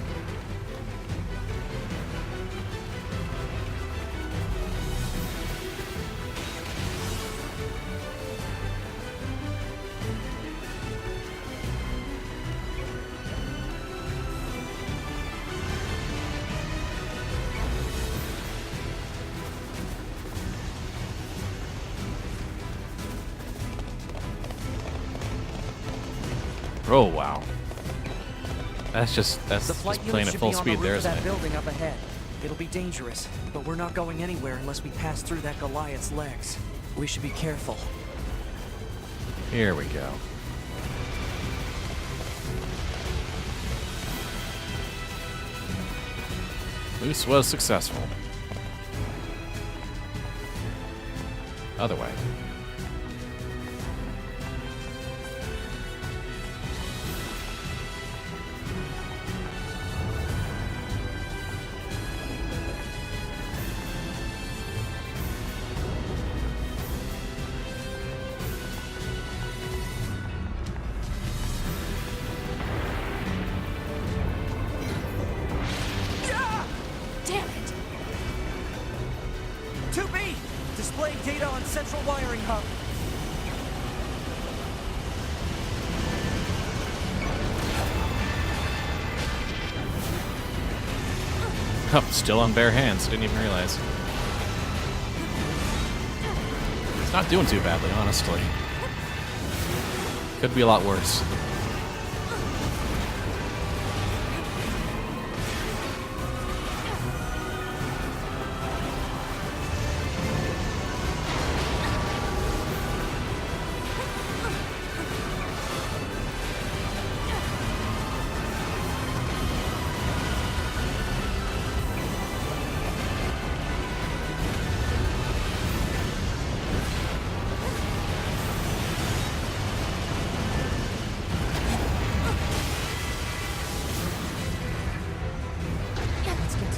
Oh wow. That's just playing at full speed there, isn't that it? building up ahead. It'll be dangerous, but we're not going anywhere unless we pass through that Goliath's legs. We should be careful. Here we go. Moose was successful. Other way. Damn it! 2B! Displaying data on central wiring hub. Oh, still on bare hands. Didn't even realize. It's not doing too badly, honestly. Could be a lot worse.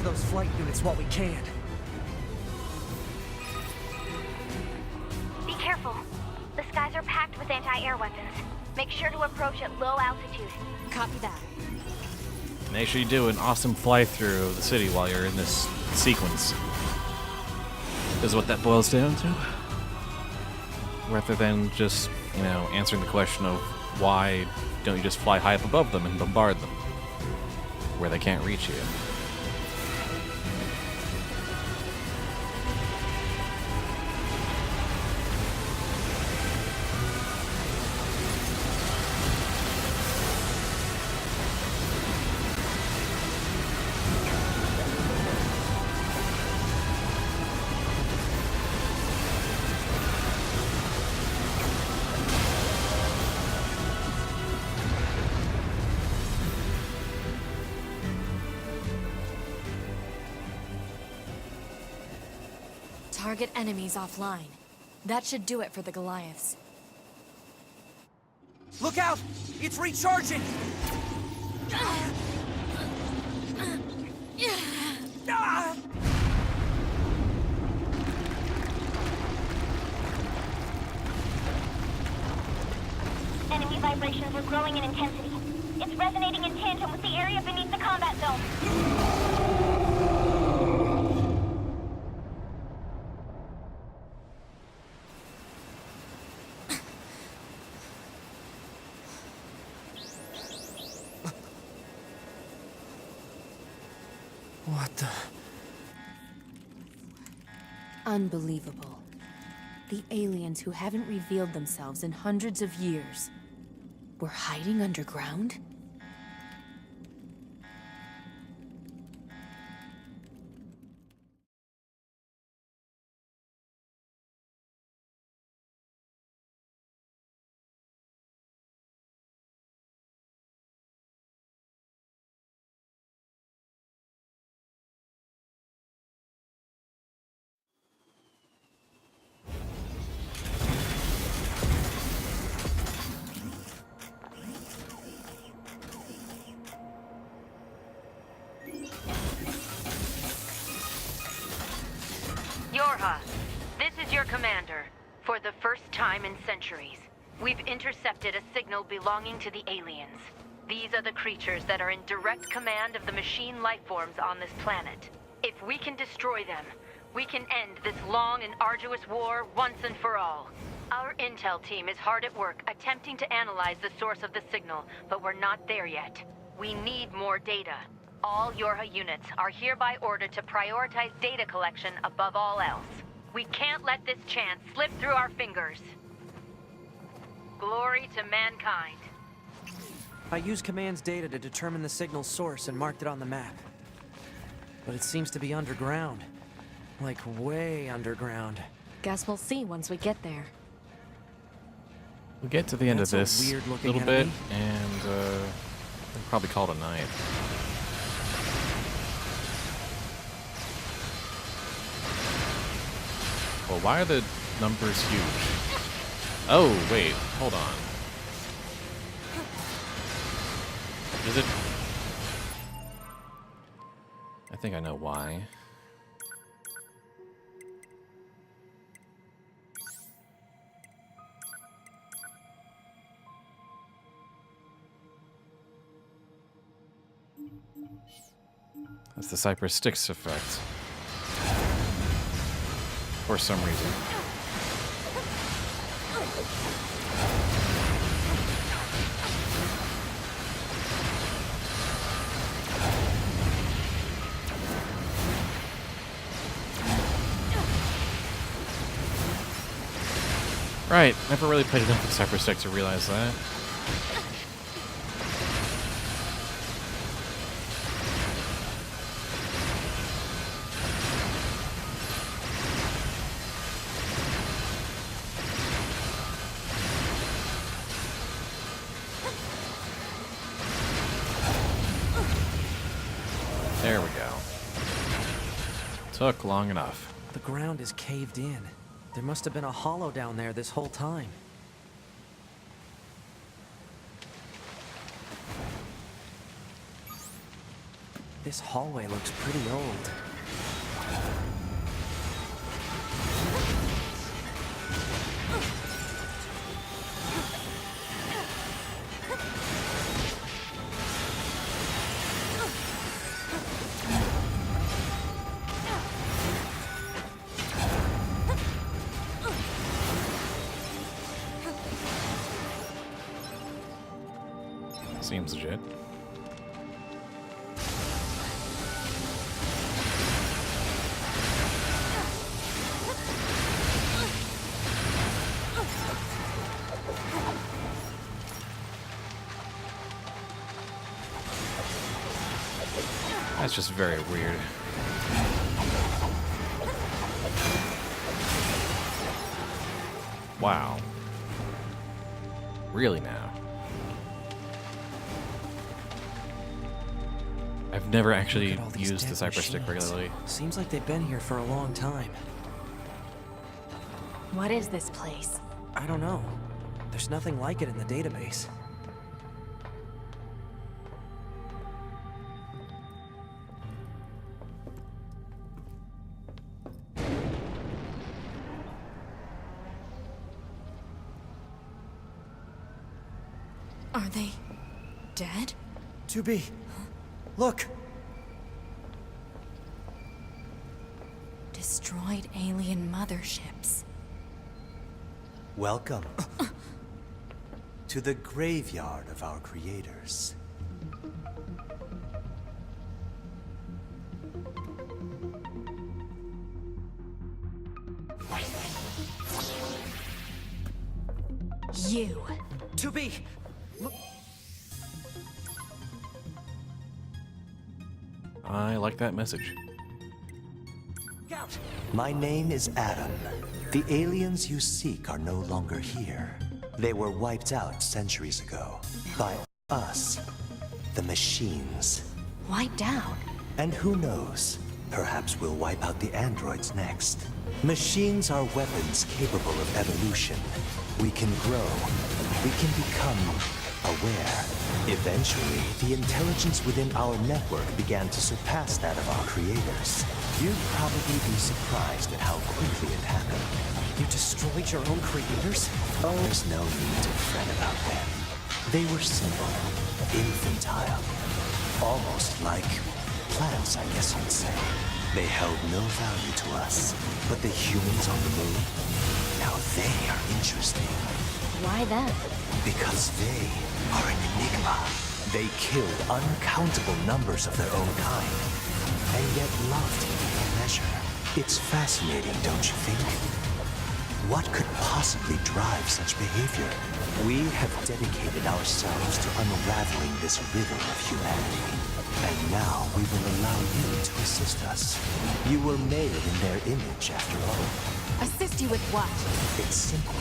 to those flight units while we can. Be careful. The skies are packed with anti-air weapons. Make sure to approach at low altitude. Copy that. Make sure you do an awesome fly through of the city while you're in this sequence. Is what that boils down to. Rather than just, you know, answering the question of why don't you just fly high up above them and bombard them where they can't reach you. Target enemies offline. That should do it for the Goliaths. Look out! It's recharging! Ah! Enemy vibrations are growing in intensity. It's resonating in tandem with the area beneath the combat zone. What the... Unbelievable. The aliens who haven't revealed themselves in hundreds of years were hiding underground? Yorha, this is your commander. For the first time in centuries, we've intercepted a signal belonging to the aliens. These are the creatures that are in direct command of the machine lifeforms on this planet. If we can destroy them, we can end this long and arduous war once and for all. Our intel team is hard at work attempting to analyze the source of the signal, but we're not there yet. We need more data. All Yorha units are hereby ordered to prioritize data collection above all else. We can't let this chance slip through our fingers. Glory to mankind. I used Command's data to determine the signal's source and marked it on the map. But it seems to be underground. Like, way underground. Guess we'll see once we get there. We'll get to the end of That's a this weird-looking little bit, enemy. and we'll probably call it a night. Well, why are the numbers huge? Oh, wait, hold on. Is it? I think I know why. That's the Cypress Sticks effect. For some reason. Right, never really played enough with Cypress Sticks to realize that. There we go. Took long enough. The ground is caved in. There must have been a hollow down there this whole time. This hallway looks pretty old. Seems legit. That's just very weird. Wow. Really now? I've never actually used the Cypress Stick regularly. Seems like they've been here for a long time. What is this place? I don't know. There's nothing like it in the database. Are they dead? 2B, look! Destroyed alien motherships. Welcome to the graveyard of our creators. You. 2B! I like that message. My name is Adam. The aliens you seek are no longer here. They were wiped out centuries ago. By us. The machines. Wiped out? And who knows? Perhaps we'll wipe out the androids next. Machines are weapons capable of evolution. We can grow. We can become aware. Eventually, the intelligence within our network began to surpass that of our creators. You'd probably be surprised at how quickly it happened. You destroyed your own creators? Oh, there's no need to fret about them. They were simple, infantile, almost like plants, I guess you'd say. They held no value to us. But the humans on the moon, now they are interesting. Why them? Because they are an enigma. They killed uncountable numbers of their own kind, and yet loved beyond measure. It's fascinating, don't you think? What could possibly drive such behavior? We have dedicated ourselves to unraveling this riddle of humanity. And now we will allow you to assist us. You were made in their image, after all. Assist you with what? It's simple.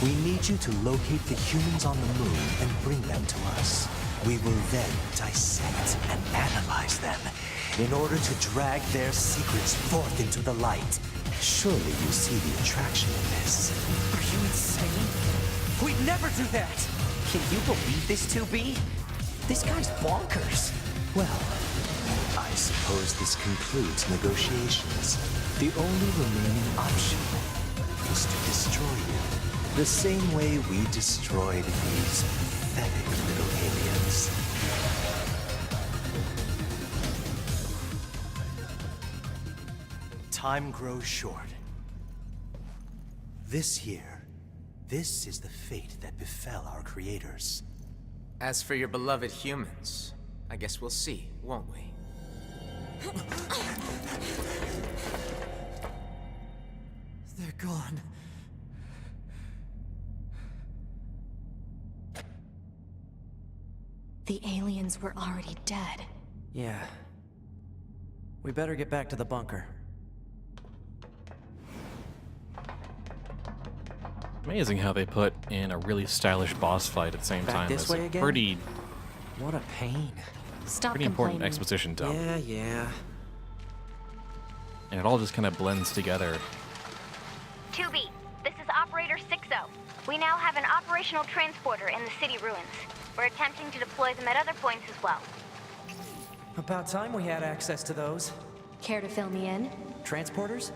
We need you to locate the humans on the moon and bring them to us. We will then dissect and analyze them in order to drag their secrets forth into the light. Surely you see the attraction in this. Are you insane? We'd never do that! Can you believe this, 2B? This guy's bonkers. Well, I suppose this concludes negotiations. The only remaining option is to destroy you. The same way we destroyed these pathetic little aliens. Time grows short. This year, this is the fate that befell our creators. As for your beloved humans, I guess we'll see, won't we? They're gone. The aliens were already dead. Yeah. We better get back to the bunker. Amazing how they put in a really stylish boss fight at the same time. This It's way a again? pretty What a pain. Stop pretty important complaining. exposition dump. Yeah. And it all just kind of blends together. 2B, this is Operator 60. We now have an operational transporter in the city ruins. We're attempting to deploy them at other points as well. About time we had access to those. Care to fill me in? Transporters?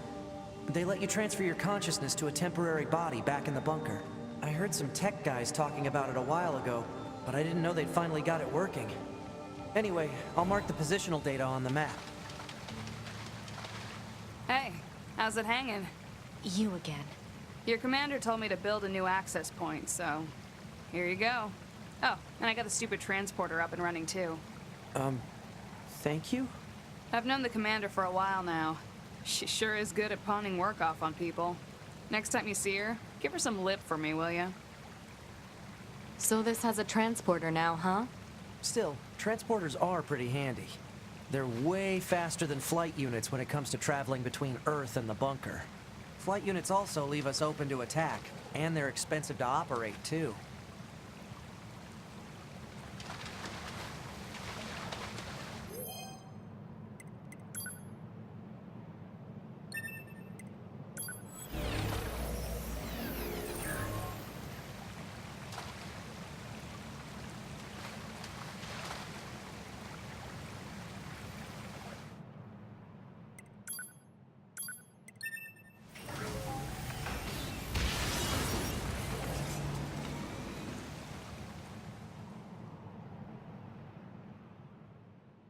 They let you transfer your consciousness to a temporary body back in the bunker. I heard some tech guys talking about it a while ago, but I didn't know they'd finally got it working. Anyway, I'll mark the positional data on the map. Hey, how's it hanging? You again. Your commander told me to build a new access point, so here you go. Oh, and I got the stupid transporter up and running too. Thank you? I've known the commander for a while now. She sure is good at pawning work off on people. Next time you see her, give her some lip for me, will ya? So this has a transporter now, huh? Still, transporters are pretty handy. They're way faster than flight units when it comes to traveling between Earth and the bunker. Flight units also leave us open to attack, and they're expensive to operate, too.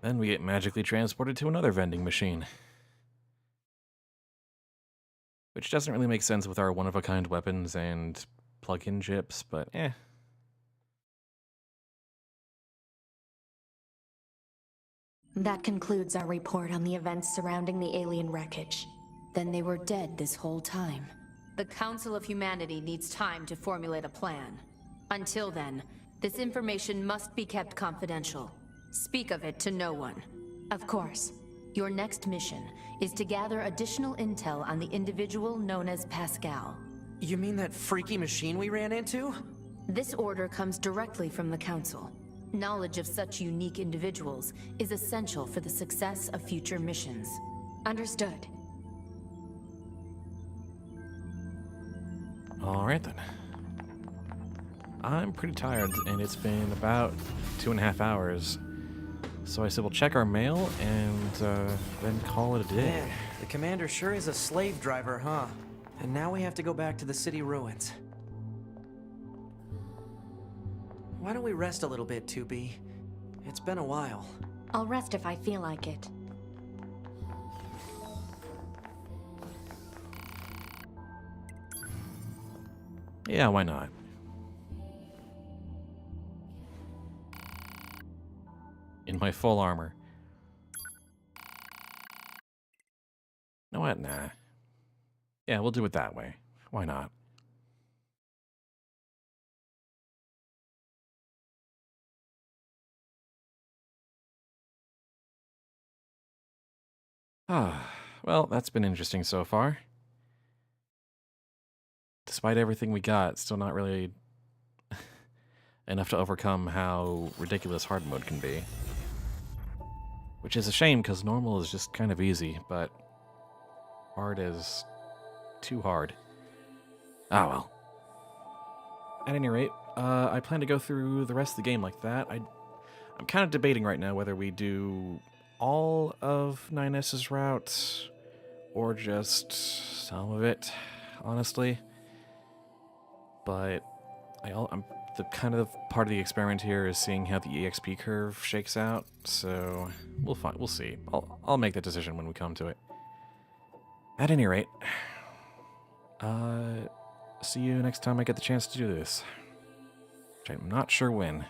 Then we get magically transported to another vending machine. Which doesn't really make sense with our one-of-a-kind weapons and plug-in chips, but eh. That concludes our report on the events surrounding the alien wreckage. Then they were dead this whole time. The Council of Humanity needs time to formulate a plan. Until then, this information must be kept confidential. Speak of it to no one. Of course, your next mission is to gather additional intel on the individual known as Pascal. You mean that freaky machine we ran into? This order comes directly from the Council. Knowledge of such unique individuals is essential for the success of future missions. Understood. Alright then. I'm pretty tired, and it's been about 2.5 hours. So I said we'll check our mail and then call it a day. Man, the commander sure is a slave driver, huh? And now we have to go back to the city ruins. Why don't we rest a little bit, 2B? It's been a while. I'll rest if I feel like it. Yeah, why not? In my full armor. You know what? Nah. Yeah, we'll do it that way. Why not? Ah, well, that's been interesting so far. Despite everything we got, still not really enough to overcome how ridiculous hard mode can be. Which is a shame, because normal is just kind of easy, but hard is too hard. Ah, well. At any rate, I plan to go through the rest of the game like that. I'm kind of debating right now whether we do all of 9S's route or just some of it, honestly. But I'm the kind of part of the experiment here is seeing how the EXP curve shakes out, so we'll see. I'll make that decision when we come to it. At any rate, see you next time I get the chance to do this. Which I'm not sure when.